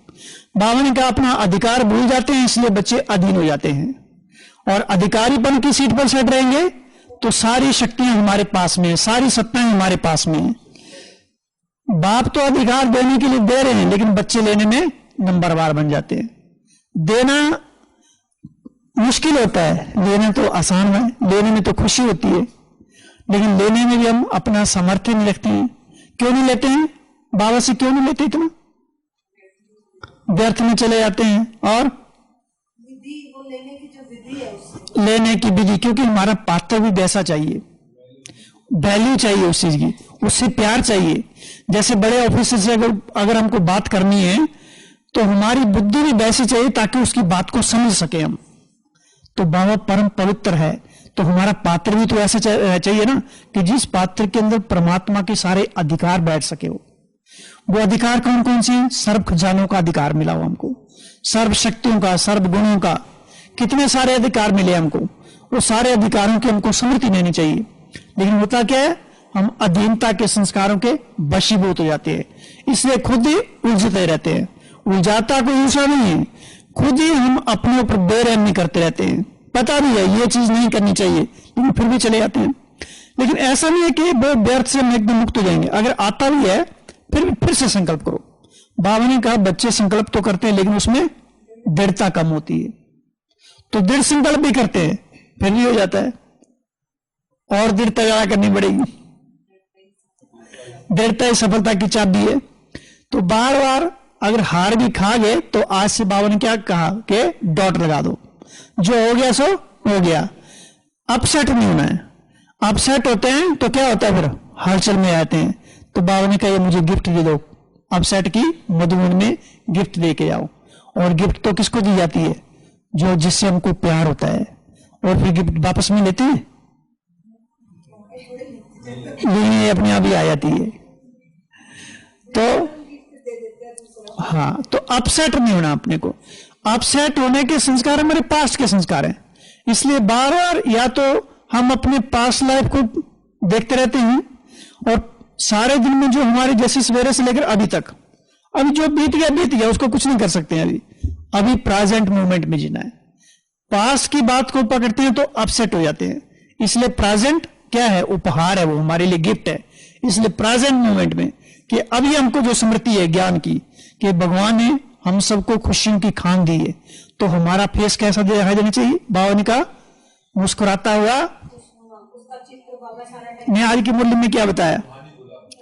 S1: बाबा ने कहा अपना अधिकार भूल जाते हैं, इसलिए बच्चे अधीन हो जाते हैं। और अधिकारीपन की सीट पर सेट रहेंगे तो सारी शक्तियां हमारे पास में, सारी सत्ताएं हमारे पास में हैं। बाप तो अधिकार देने के लिए दे रहे हैं, लेकिन बच्चे लेने में नंबरवार बन जाते हैं। देना मुश्किल होता है, लेना तो आसान है, लेने में तो खुशी होती है, लेकिन लेने में भी हम अपना सामर्थ्य नहीं रखते हैं। क्यों नहीं लेते हैं? बाबा से क्यों नहीं लेते? इतना व्यर्थ में चले जाते हैं। और
S2: विधि, वो लेने की जो विधि है उससे,
S1: लेने की विधि, क्योंकि हमारा पात्र भी वैसा चाहिए, वैल्यू चाहिए उस चीज की, उससे प्यार चाहिए। जैसे बड़े ऑफिसर से अगर हमको बात करनी है तो हमारी बुद्धि भी वैसी चाहिए ताकि उसकी बात को समझ सके हम। तो बाबा परम पवित्र है, तो हमारा पात्र भी तो ऐसा चाहिए ना कि जिस पात्र के अंदर परमात्मा के सारे अधिकार बैठ सके। वो अधिकार कौन कौन से? सर्व खजानों का अधिकार मिला हो हमको, सर्व शक्तियों का, सर्व गुणों का, कितने सारे अधिकार मिले हमको। वो सारे अधिकारों की हमको स्मृति लेनी चाहिए। लेकिन होता क्या है, हम अधीनता के संस्कारों के वशीभूत हो जाते हैं, इसलिए खुद ही उलझते रहते हैं। उलझाता कोई दूसरा नहीं है, खुद ही हम अपने ऊपर बेरहमी करते रहते हैं। पता भी है ये चीज नहीं करनी चाहिए, लेकिन फिर भी चले जाते हैं। लेकिन ऐसा नहीं है कि वो व्यर्थ से हम एकदम मुक्त हो जाएंगे। अगर आता भी है फिर से संकल्प करो। बाबा ने कहा बच्चे संकल्प तो करते हैं, लेकिन उसमें दृढ़ता कम होती है। तो दृढ़ संकल्प भी करते हैं, फिर भी हो जाता है, और दृढ़ता ज्यादा करनी पड़ेगी। दृढ़ता ही सफलता की चाबी है। तो बार बार अगर हार भी खा गए तो आज से बाबा ने क्या कहा कि डॉट लगा दो, जो हो गया सो हो गया, अपसेट नहीं होना है। अपसेट होते हैं तो क्या होता है, फिर हलचल में आते हैं। तो बाबा ने कहा मुझे गिफ्ट दे दो, अपसेट की मधुबन में गिफ्ट दे के जाओ। और गिफ्ट तो किसको दी जाती है? जो जिससे हमको प्यार होता है। और फिर गिफ्ट वापस में लेते हैं, ये अपने आप ही आ जाती है। तो हाँ, तो अपसेट नहीं होना अपने को। अपसेट होने के संस्कार हमारे पास्ट के संस्कार हैं, इसलिए बार बार या तो हम अपने पास्ट लाइफ को देखते रहते हैं, और सारे दिन में जो हमारे जैसे सवेरे से लेकर अभी तक, अभी जो बीत गया उसको कुछ नहीं कर सकते हैं। अभी प्रेजेंट मोमेंट में जीना है। पास्ट की बात को पकड़ते हैं तो अपसेट हो जाते हैं। इसलिए प्रेजेंट क्या है? उपहार है, वो हमारे लिए गिफ्ट है। इसलिए प्रेजेंट मोमेंट में कि अभी हमको जो स्मृति है ज्ञान की कि भगवान ने हम सबको खुशियों की खान दी है, तो हमारा फेस कैसा दिखाई देना चाहिए? बाबा ने कहा मुस्कुराता हुआ। मैं आज की मुरली में क्या बताया?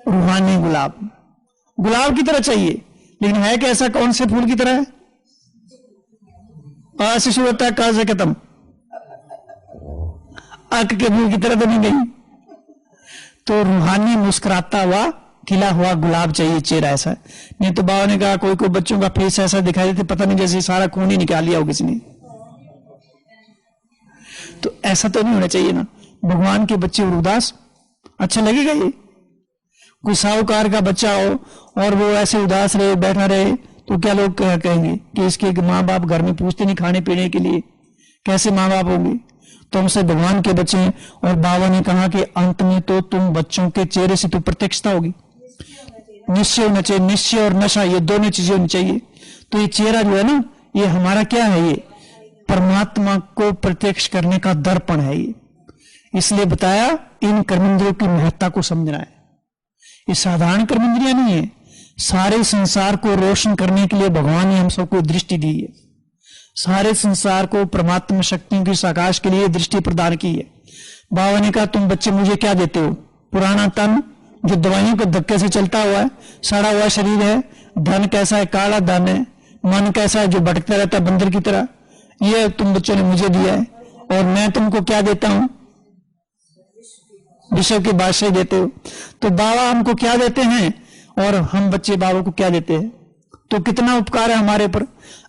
S1: रूहानी गुलाब, गुलाब की तरह चाहिए। लेकिन है कैसा? कौन से फूल की तरह है? ऐसे शुरू होता है का से खत्म, आंख के फूल की तरह तो नहीं गई। तो रूहानी मुस्कुराता हुआ खिला हुआ गुलाब चाहिए चेहरा ऐसा। नहीं तो बाबा ने कहा कोई कोई बच्चों का फेस ऐसा दिखाई देते पता नहीं जैसे सारा खून ही निकाल लिया हो किसी ने। तो ऐसा तो नहीं होना चाहिए ना। भगवान के बच्चे और उदास अच्छा लगेगा? ये कोई साहूकार का बच्चा हो और वो ऐसे उदास रहे, बैठा रहे, तो क्या लोग कहेंगे कि इसके माँ बाप घर में पूछते नहीं खाने पीने के लिए, कैसे माँ बाप होंगे? तो हमसे भगवान के बच्चे हैं। और बाबा ने कहा कि अंत में तो तुम बच्चों के चेहरे से तो प्रत्यक्षता होगी। निश्चय होना चाहिए, निश्चय और नशा, ये दोनों चीजें होनी चाहिए। तो ये चेहरा जो है ना, ये हमारा क्या है? ये परमात्मा को प्रत्यक्ष करने का दर्पण है। इसलिए बताया इन कर्मेंद्रियों की महत्ता को समझना है। ये साधारण कर्मेंद्रियां नहीं है, सारे संसार को रोशन करने के लिए भगवान ने हम सबको दृष्टि दी है। सारे संसार को परमात्मा शक्तियों की साकाश के लिए दृष्टि प्रदान की है। बाबा ने कहा तुम बच्चे मुझे क्या देते हो? पुराना तन जो दवाइयों के धक्के से चलता हुआ है, सड़ा हुआ शरीर है, धन कैसा है, काला धन है। मन कैसा है, जो भटकता रहता है बंदर की तरह। ये तुम बच्चों ने मुझे दिया है, और मैं तुमको क्या देता हूं, विश्व की बादशाही देते हो। तो बाबा हमको क्या देते हैं, और हम बच्चे बाबा को क्या देते हैं। तो कितना उपकार है हमारे पर।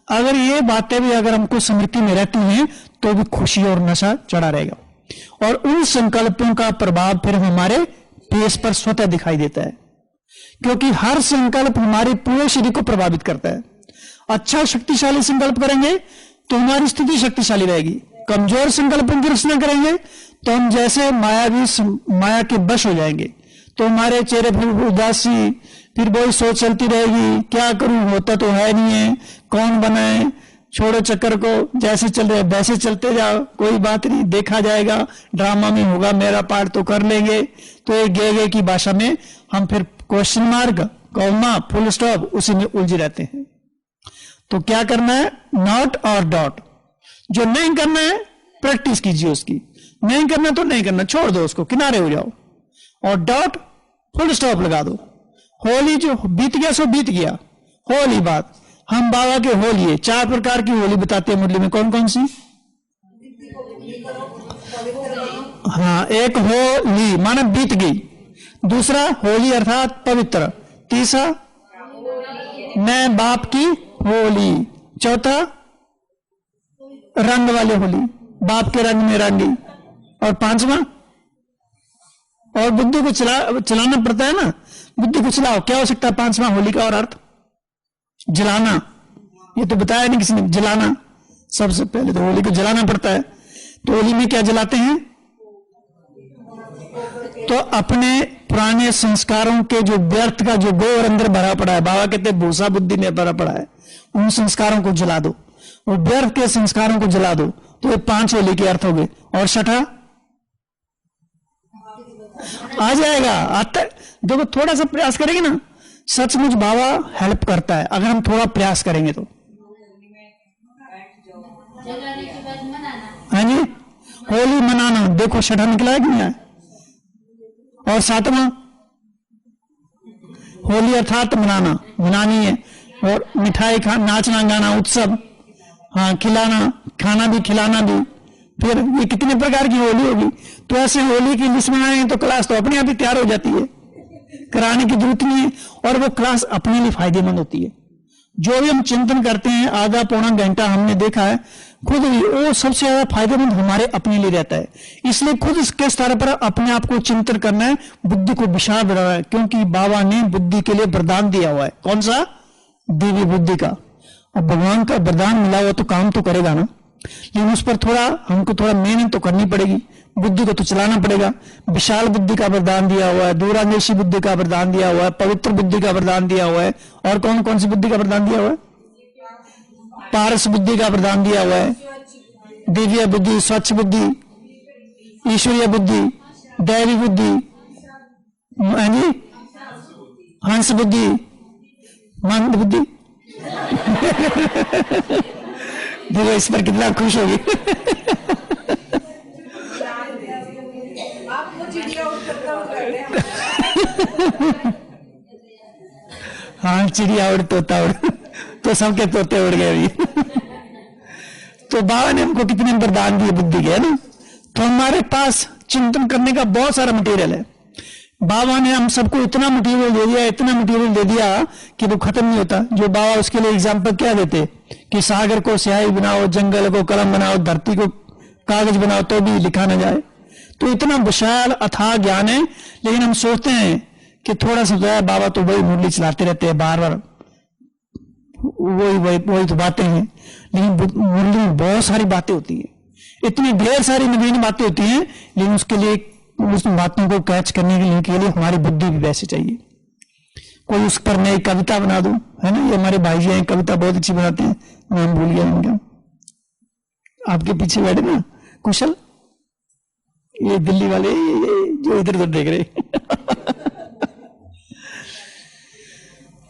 S1: अगर ये बातें भी अगर हमको स्मृति में रहती हैं तो भी खुशी और नशा चढ़ा रहेगा, और उन संकल्पों का प्रभाव फिर हमारे फेस पर स्वतः दिखाई देता है, क्योंकि हर संकल्प हमारे पूरे शरीर को प्रभावित करता है। अच्छा शक्तिशाली संकल्प करेंगे तो हमारी स्थिति शक्तिशाली रहेगी। कमजोर संकल्पों की रचना करेंगे तो हम जैसे माया के वश हो जाएंगे। तो हमारे चेहरे पर उदासी, फिर वही सोच चलती रहेगी, क्या करूं, होता तो है नहीं है, कौन बनाए, छोड़ो चक्कर को, जैसे चल रहे वैसे चलते जाओ, कोई बात नहीं, देखा जाएगा, ड्रामा में होगा, मेरा पार्ट तो कर लेंगे। तो ये गे की भाषा में हम फिर question mark, comma, full stop, उसी में उलझे रहते हैं। तो क्या करना है, नॉट और डॉट। जो नहीं करना है प्रैक्टिस कीजिए उसकी, नहीं करना तो नहीं करना, छोड़ दो उसको, किनारे हो जाओ। और डॉट, फुल स्टॉप लगा दो। होली जो बीत गया सो बीत गया, होली बात। हम बाबा के होली है, 4 प्रकार की होली बताते हैं मुरली में। कौन कौन सी? हाँ, एक होली माना बीत गई, दूसरा होली अर्थात पवित्र, तीसरा मैं बाप की होली, चौथा रंग वाले होली, बाप के रंग में रंगी, और पांचवा, और बुद्धि को चलाना पड़ता है ना, बुद्धि को चलाओ। क्या हो सकता है पांचवा होली का और अर्थ? जलाना। ये तो बताया नहीं किसी ने, जलाना। सबसे पहले तो होली को जलाना पड़ता है। तो होली में क्या जलाते हैं? तो अपने पुराने संस्कारों के जो व्यर्थ का जो गोबर अंदर भरा पड़ा है, बाबा कहते हैं भूसा बुद्धि में भरा पड़ा है, उन संस्कारों को जला दो, वो व्यर्थ के संस्कारों को जला दो। तो ये 5 होली के अर्थ हो गए। और छठा आ जाएगा, आता। देखो थोड़ा सा प्रयास करेंगे ना, सचमुच बाबा हेल्प करता है अगर हम थोड़ा प्रयास करेंगे तो। हाँ जी, होली मनाना, देखो छठा निकला है कि नहीं है। और 7वां होली अर्थात मनाना, मनानी है। और मिठाई खा, नाचना गाना, उत्सव, हाँ, खिलाना, खाना भी खिलाना भी। फिर ये कितने प्रकार की होली होगी। तो ऐसे होली की लिस्ट बनाएंगे तो क्लास तो अपने आप ही तैयार हो जाती है, कराने की जरूरत नहीं है। और वो क्लास अपने लिए फायदेमंद होती है। जो भी हम चिंतन करते हैं आधा पौना घंटा, हमने देखा है खुद ही वो सबसे ज्यादा फायदेमंद हमारे अपने लिए रहता है। इसलिए खुद इसके स्तर पर अपने आप को चिंतन करना है, बुद्धि को विशाल बनाना है, क्योंकि बाबा ने बुद्धि के लिए वरदान दिया हुआ है। कौन सा? दिव्य बुद्धि का। अब भगवान का वरदान मिला हुआ तो काम तो करेगा ना, लेकिन उस पर थोड़ा हमको थोड़ा मेहनत तो करनी पड़ेगी, बुद्धि को तो चलाना पड़ेगा। विशाल बुद्धि का वरदान दिया हुआ है, दूरांदेशी बुद्धि का वरदान दिया हुआ है, पवित्र बुद्धि का वरदान दिया हुआ है। और कौन कौन सी बुद्धि का वरदान दिया हुआ है? पारस बुद्धि का वरदान दिया हुआ है, दिव्य बुद्धि, स्वच्छ बुद्धि, ईश्वरीय बुद्धि, दैवी बुद्धि, हंस बुद्धि, मंद बुद्धि। देखो इस पर कितना खुश होगी। हाँ, चिड़िया उड़, तोता उड़, तो सबके तोते उड़ गए अभी। तो बाबा ने हमको कितने वरदान दिए बुद्धि के, है ना। तो हमारे पास चिंतन करने का बहुत सारा मटेरियल है। बाबा ने हम सबको इतना मटेरियल दे दिया, इतना मटेरियल दे दिया कि वो खत्म नहीं होता। जो बाबा उसके लिए एग्जाम्पल क्या देते कि सागर को स्याही बनाओ, जंगल को कलम बनाओ, धरती को कागज बनाओ तो भी लिखा न जाए। तो इतना विशाल अथाह ज्ञान है। लेकिन हम सोचते हैं कि थोड़ा सा जो है, बाबा तो वही मुरली चलाते रहते हैं, बार बार वही तो बातें हैं। लेकिन मुरली में बहुत सारी बातें होती है, इतनी ढेर सारी नवीन बातें होती हैं। लेकिन उसके लिए, उस बातों को कैच करने के लिए हमारी बुद्धि भी वैसे चाहिए। कोई उस पर नई कविता बना दो, है ना। ये हमारे भाई जी हैं, कविता बहुत अच्छी बनाते हैं, नाम भूल गया उनका, आपके पीछे बैठे ना, कुशल, ये दिल्ली वाले, ये जो इधर उधर देख रहे।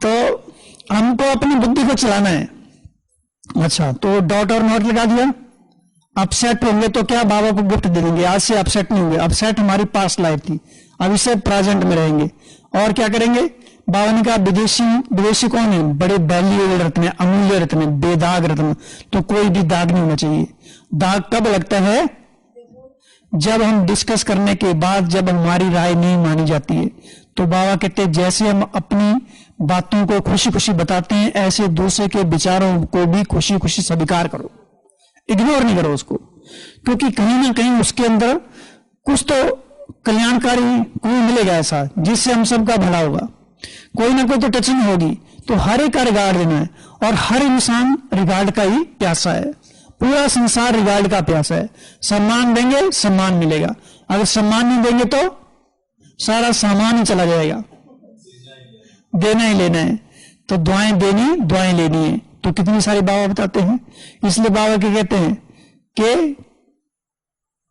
S1: तो हमको अपनी बुद्धि को चलाना है। अच्छा, तो डॉट और नॉट लगा दिया। अपसेट होंगे तो क्या, बाबा को गिफ्ट दे देंगे, आज से अपसेट नहीं होंगे। अपसेट हमारी पास्ट लाइफ थी, अब इससे प्रेजेंट में रहेंगे। और क्या करेंगे, बाबा ने कहा विदेशी विदेशी कौन है? बड़े वैल्यूएबल रत्न है, अमूल्य रत्न, बेदाग रत्न, तो कोई भी दाग नहीं होना चाहिए। दाग कब लगता है? जब हम डिस्कस करने के बाद जब हमारी राय नहीं मानी जाती है। तो बाबा कहते हैं जैसे हम अपनी बातों को खुशी खुशी बताते हैं, ऐसे दूसरे के विचारों को भी खुशी खुशी स्वीकार करो, इग्नोर नहीं करो उसको, क्योंकि कहीं ना कहीं उसके अंदर कुछ तो कल्याणकारी कोई मिलेगा ऐसा जिससे हम सबका भला होगा, कोई ना कोई तो टचिंग होगी। तो हर एक का रिगार्ड देना है, और हर इंसान रिगार्ड का ही प्यासा है, पूरा संसार रिगार्ड का प्यासा है। सम्मान देंगे सम्मान मिलेगा, अगर सम्मान नहीं देंगे तो सारा सामान ही चला जाएगा। देना ही लेना है, तो दुआएं देनी दुआएं लेनी है। तो कितनी सारी बाबा बताते हैं, इसलिए बाबा क्या कहते हैं कि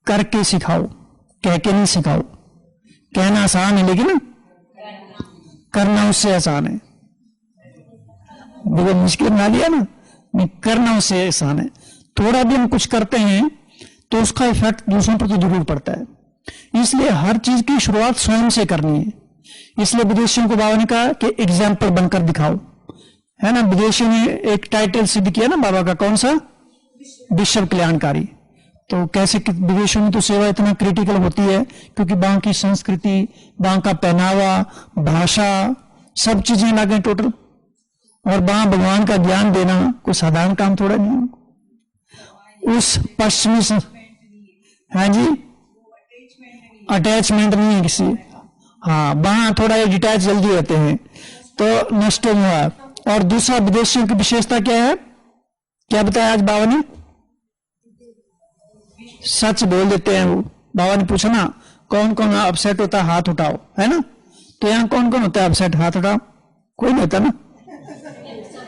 S1: करके सिखाओ, कह के नहीं सिखाओ। कहना आसान है लेकिन करना उससे आसान है। बहुत मुश्किल बना लिया ना, नहीं करना उससे आसान है। थोड़ा भी हम कुछ करते हैं तो उसका इफेक्ट दूसरों पर तो जरूर पड़ता है, इसलिए हर चीज की शुरुआत स्वयं से करनी है। इसलिए विदेशियों को बाबा ने कहा कि एग्जाम्पल बनकर दिखाओ, है ना। विदेशियों ने एक टाइटल सिद्ध किया ना बाबा का, कौन सा? विश्व कल्याणकारी। तो कैसे विदेशों में तो सेवा इतना क्रिटिकल होती है, क्योंकि वहां की संस्कृति, वहां का पहनावा, भाषा, सब चीजें लगे टोटल, और वहां भगवान का ज्ञान देना कोई साधारण काम थोड़ा नहीं है। उस पश्चिमी हाँ जी, अटैचमेंट नहीं है किसी, हाँ वहां थोड़ा ये डिटैच जल्दी होते हैं, तो नष्ट हुआ। और दूसरा विदेशियों की विशेषता क्या है, क्या बताया आज बाबा ने? सच बोल देते हैं वो। बाबा ने पूछा ना कौन कौन अपसेट होता है, हाथ उठाओ, है ना। तो यहाँ कौन कौन होता है अपसेट, हाथ उठाओ। कोई नहीं होता ना,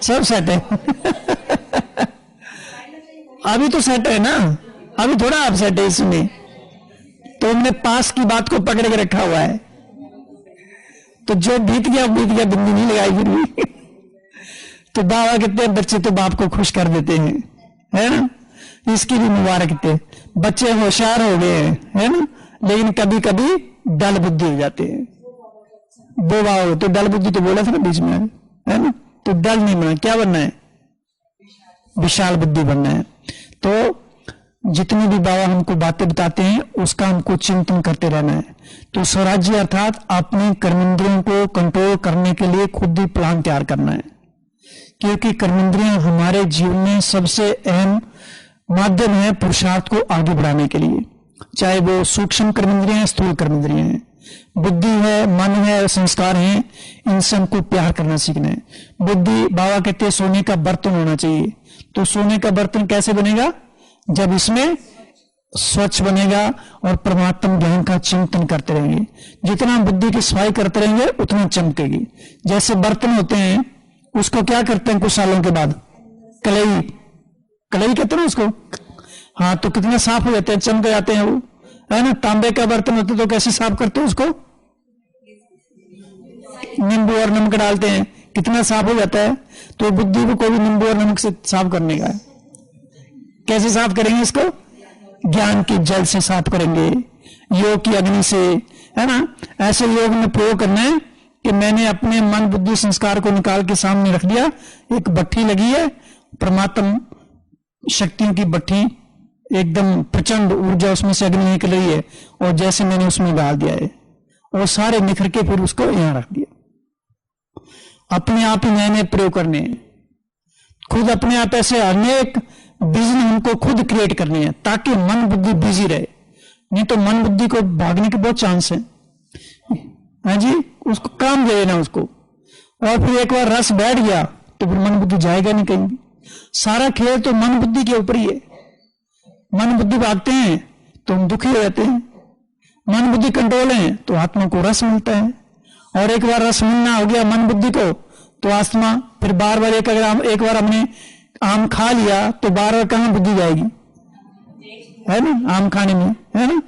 S1: सब सेट है। अभी तो सेट है ना, अभी थोड़ा अपसेट है इसमें, तो हमने पास की बात को पकड़ के रखा हुआ है। तो जो बीत गया बिंदी नहीं लगाई फिर भी। तो बाबा कहते हैं बच्चे तो बाप को खुश कर देते हैं, है ना, इसकी भी मुबारक कहते हैं। बच्चे होशियार हो गए हैं, है ना, लेकिन कभी कभी डल बुद्धि हो जाते हैं। वो बाबा तो डल बुद्धि तो बोला था ना बीच में, है ना। तो डल नहीं बनना, क्या बनना है? विशाल बुद्धि बनना है। तो जितनी भी बाबा हमको बातें बताते हैं उसका हमको चिंतन करते रहना है। तो स्वराज्य अर्थात अपने कर्मेंद्रियों को कंट्रोल करने के लिए खुद ही प्लान तैयार करना है, क्योंकि कर्मेंद्रियां हमारे जीवन में सबसे अहम माध्यम है पुरुषार्थ को आगे बढ़ाने के लिए, चाहे वो सूक्ष्म कर्मेंद्रियां, स्थूल कर्मेंद्रियां हैं, बुद्धि है, मन है, संस्कार हैं, इनसे हमको प्यार करना सीखना है। बुद्धि बाबा कहते हैं सोने का बर्तन होना चाहिए। तो सोने का बर्तन कैसे बनेगा? जब इसमें स्वच्छ बनेगा और परमात्मा ज्ञान का चिंतन करते रहेंगे। जितना बुद्धि की सफाई करते रहेंगे उतना चमकेगी। जैसे बर्तन होते हैं उसको क्या करते हैं कुछ सालों के बाद? कलई, कलई कहते हैं उसको, हाँ। तो कितना साफ हो जाते हैं, चमक जाते हैं वो, है ना। तांबे का बर्तन होते तो कैसे साफ करते हैं उसको? नींबू और नमक डालते हैं, कितना साफ हो जाता है। तो बुद्धि को भी नींबू और नमक से साफ करने का है। कैसे साफ करेंगे इसको? ज्ञान के जल से साफ करेंगे, योग की अग्नि से, है ना। ऐसे योग में प्रयोग करना है कि मैंने अपने मन बुद्धि संस्कार को निकाल के सामने रख दिया। एक भट्ठी लगी है, परमात्मा शक्तियों की भट्ठी, एकदम प्रचंड ऊर्जा उसमें से अग्नि निकल रही है, और जैसे मैंने उसमें डाल दिया है और सारे निखर के फिर उसको यहां रख दिया। अपने आप ही नए नए प्रयोग करने हैं, खुद अपने आप ऐसे अनेक विजन हमको खुद क्रिएट करने हैं ताकि मन बुद्धि बिजी रहे। नहीं तो मन बुद्धि को भागने के बहुत चांस है, हाँ जी। उसको काम दे देना उसको, और फिर एक बार रस बैठ गया तो फिर मन बुद्धि जाएगा नहीं कहीं भी। सारा खेल तो मन बुद्धि के ऊपर ही है। मन बुद्धि भागते हैं तो हम दुखी हो जाते हैं, मन बुद्धि कंट्रोल है तो आत्मा को रस मिलता है। और एक बार रस मिलना हो गया मन बुद्धि को तो आत्मा फिर बार बार, एक बार हमने आम खा लिया तो बार बार कहां बुद्धि जाएगी, है ना, आम खाने में, है ना।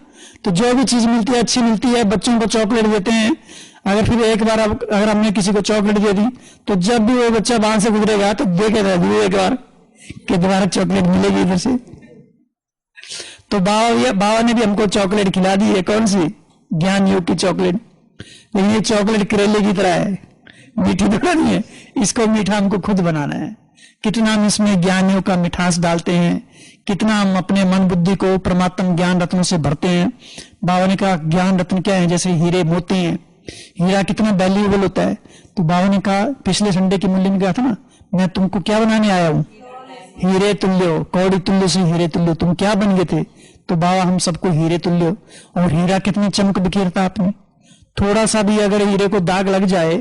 S1: तो जो भी चीज मिलती है अच्छी मिलती है। बच्चों को चॉकलेट देते हैं, अगर फिर एक बार अगर हमने किसी को चॉकलेट दे दी तो जब भी वो बच्चा वहां से गुजरेगा तो देखेगा एक बार कि दोबारा चॉकलेट मिलेगी इधर से। तो बाबा ने भी हमको चॉकलेट खिला दी है, कौन सी? ज्ञान योग की चॉकलेट। लेकिन ये चॉकलेट करेले की तरह मीठी थोड़ा नहीं है, इसको मीठा हमको खुद बनाना है। कितना हम इसमें ज्ञानियों का मिठास डालते हैं, कितना हम अपने मन बुद्धि को परमात्मा ज्ञान रत्नों से भरते हैं। बाबा ने कहा ज्ञान रत्न क्या है, जैसे हीरे मोती हैं। हीरा कितना वैल्यूएबल होता है। तो बाबा ने कहा, पिछले संडे की मूल्य में कहा था ना, मैं तुमको क्या बनाने आया हूं, हीरे तुल्य हो, कौड़ी तुल्य से हीरे तुल्य। तुम क्या बन गए थे? तो बाबा हम सबको हीरे तुल्य हो। और हीरा कितनी चमक बिखेरता आपने। थोड़ा सा भी अगर हीरे को दाग लग जाए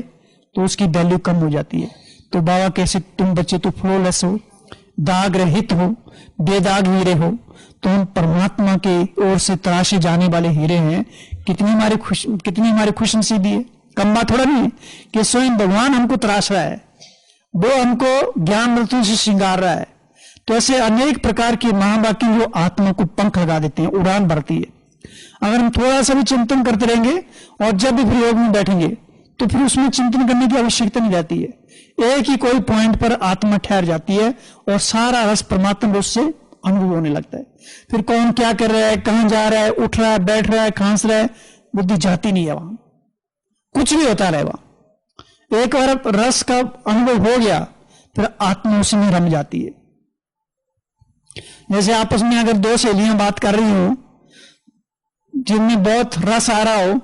S1: तो उसकी वैल्यू कम हो जाती है। तो बाबा कैसे तुम बच्चे तो फ्लॉलेस हो, दाग रहित हो, बेदाग हीरे हो। तो हम परमात्मा की ओर से तराशे जाने वाले हीरे हैं। कितनी हमारी खुश नसीबी है। कम बात थोड़ा नहीं है कि स्वयं भगवान हमको तराश रहा है, वो हमको ज्ञान रत्नों से श्रृंगार रहा है। तो ऐसे अनेक प्रकार की महावाक्य जो आत्मा को पंख लगा देते हैं, उड़ान भरती है। अगर हम थोड़ा सा भी चिंतन करते रहेंगे और जब भी प्रयोग में बैठेंगे तो फिर उसमें चिंतन करने की आवश्यकता नहीं रहती है। एक ही कोई पॉइंट पर आत्मा ठहर जाती है और सारा रस परमात्मा रस से अनुभव होने लगता है। फिर कौन क्या कर रहा है, कहां जा रहा है, उठ रहा है, बैठ रहा है, खांस रहा है, बुद्धि जाती नहीं है वहां, कुछ भी होता रहे वहां। एक बार रस का अनुभव हो गया फिर आत्मा उसी में रम जाती है। जैसे आपस में अगर दो सहेलियां बात कर रही हो जिनमें बहुत रस आ रहा हो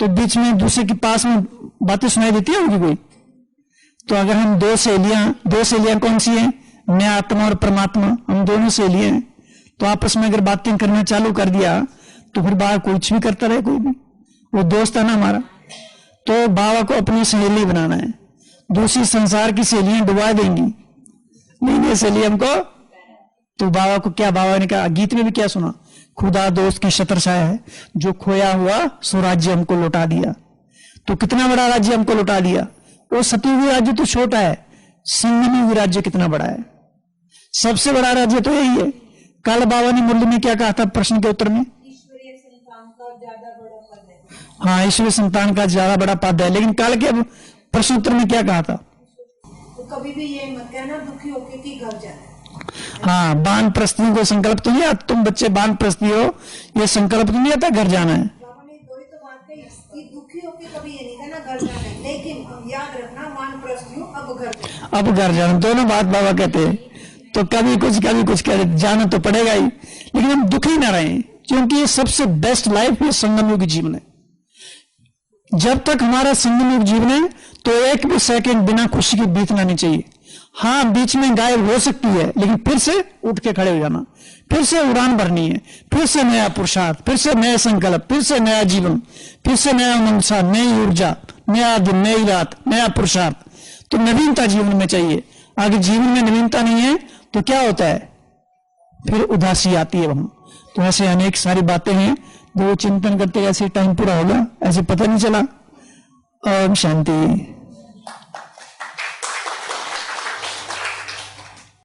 S1: तो बीच में दूसरे के पास में बातें सुनाई देती होगी कोई। तो अगर हम दो सहेलियां कौन सी हैं, मैं आत्मा और परमात्मा, हम दोनों सहेलियां हैं। तो आपस में अगर बातें करना चालू कर दिया तो फिर बाबा कुछ भी करता रहे, कोई भी, वो दोस्त है ना हमारा। तो बाबा को अपनी सहेली बनाना है, दूसरी संसार की सहेलियां डुबा देंगी, नहीं ये सहेली हमको। तो बाबा को क्या, बाबा ने कहा गीत में भी क्या सुना, खुदा दोस्त की छत्र छाया है, जो खोया हुआ सो राज्य हमको लौटा दिया। तो कितना बड़ा राज्य हमको लौटा दिया। वो सतयुगी राज्य तो छोटा है, संगमयुगी राज्य कितना बड़ा है। सबसे बड़ा राज्य तो यही है। कल बाबा ने मुरली में क्या कहा था प्रश्न के उत्तर में,
S2: ईश्वरीय संतान का ज्यादा बड़ा पद है।
S1: हाँ, ईश्वरीय संतान का ज्यादा बड़ा पद है। लेकिन कल के प्रश्न उत्तर में क्या कहा था,
S2: तो कभी भी ये मत कहना दुखी होके कि घर जाना।
S1: हाँ, बानप्रस्थियों को संकल्प तो नहीं आता, तुम बच्चे बानप्रस्थी हो, ये संकल्प तो नहीं आता घर जाना है।
S2: बाबा ने दो ही तो बात कही कि दुखी होके कभी ये नहीं कहना घर जाना है, लेकिन याद रखना वानप्रस्थ हूं, अब घर जाना।
S1: अब घर जाना, दोनों बात बाबा कहते हैं। तो कभी कुछ कह जाना तो पड़ेगा ही, लेकिन हम दुखी ना रहें, क्योंकि ये सबसे बेस्ट लाइफ ये संगम युग जीवन है। जब तक हमारा संगम युग जीवन है तो एक भी सेकंड बिना खुशी के बीतना नहीं चाहिए। हाँ, बीच में गायब हो सकती है, लेकिन फिर से उठ के खड़े हो जाना, फिर से उड़ान भरनी है, फिर से नया पुरुषार्थ, फिर से नया संकल्प, फिर से नया जीवन, फिर से नया उमंग, नई ऊर्जा, नया दिन, नई रात, नया पुरुषार्थ। तो नवीनता जीवन में चाहिए। अगर जीवन में नवीनता नहीं है तो क्या होता है, फिर उदासी आती है वहां। तो ऐसे अनेक सारी बातें हैं जो चिंतन करते ऐसे टाइम पूरा होगा, ऐसे पता नहीं चला। ओम शांति।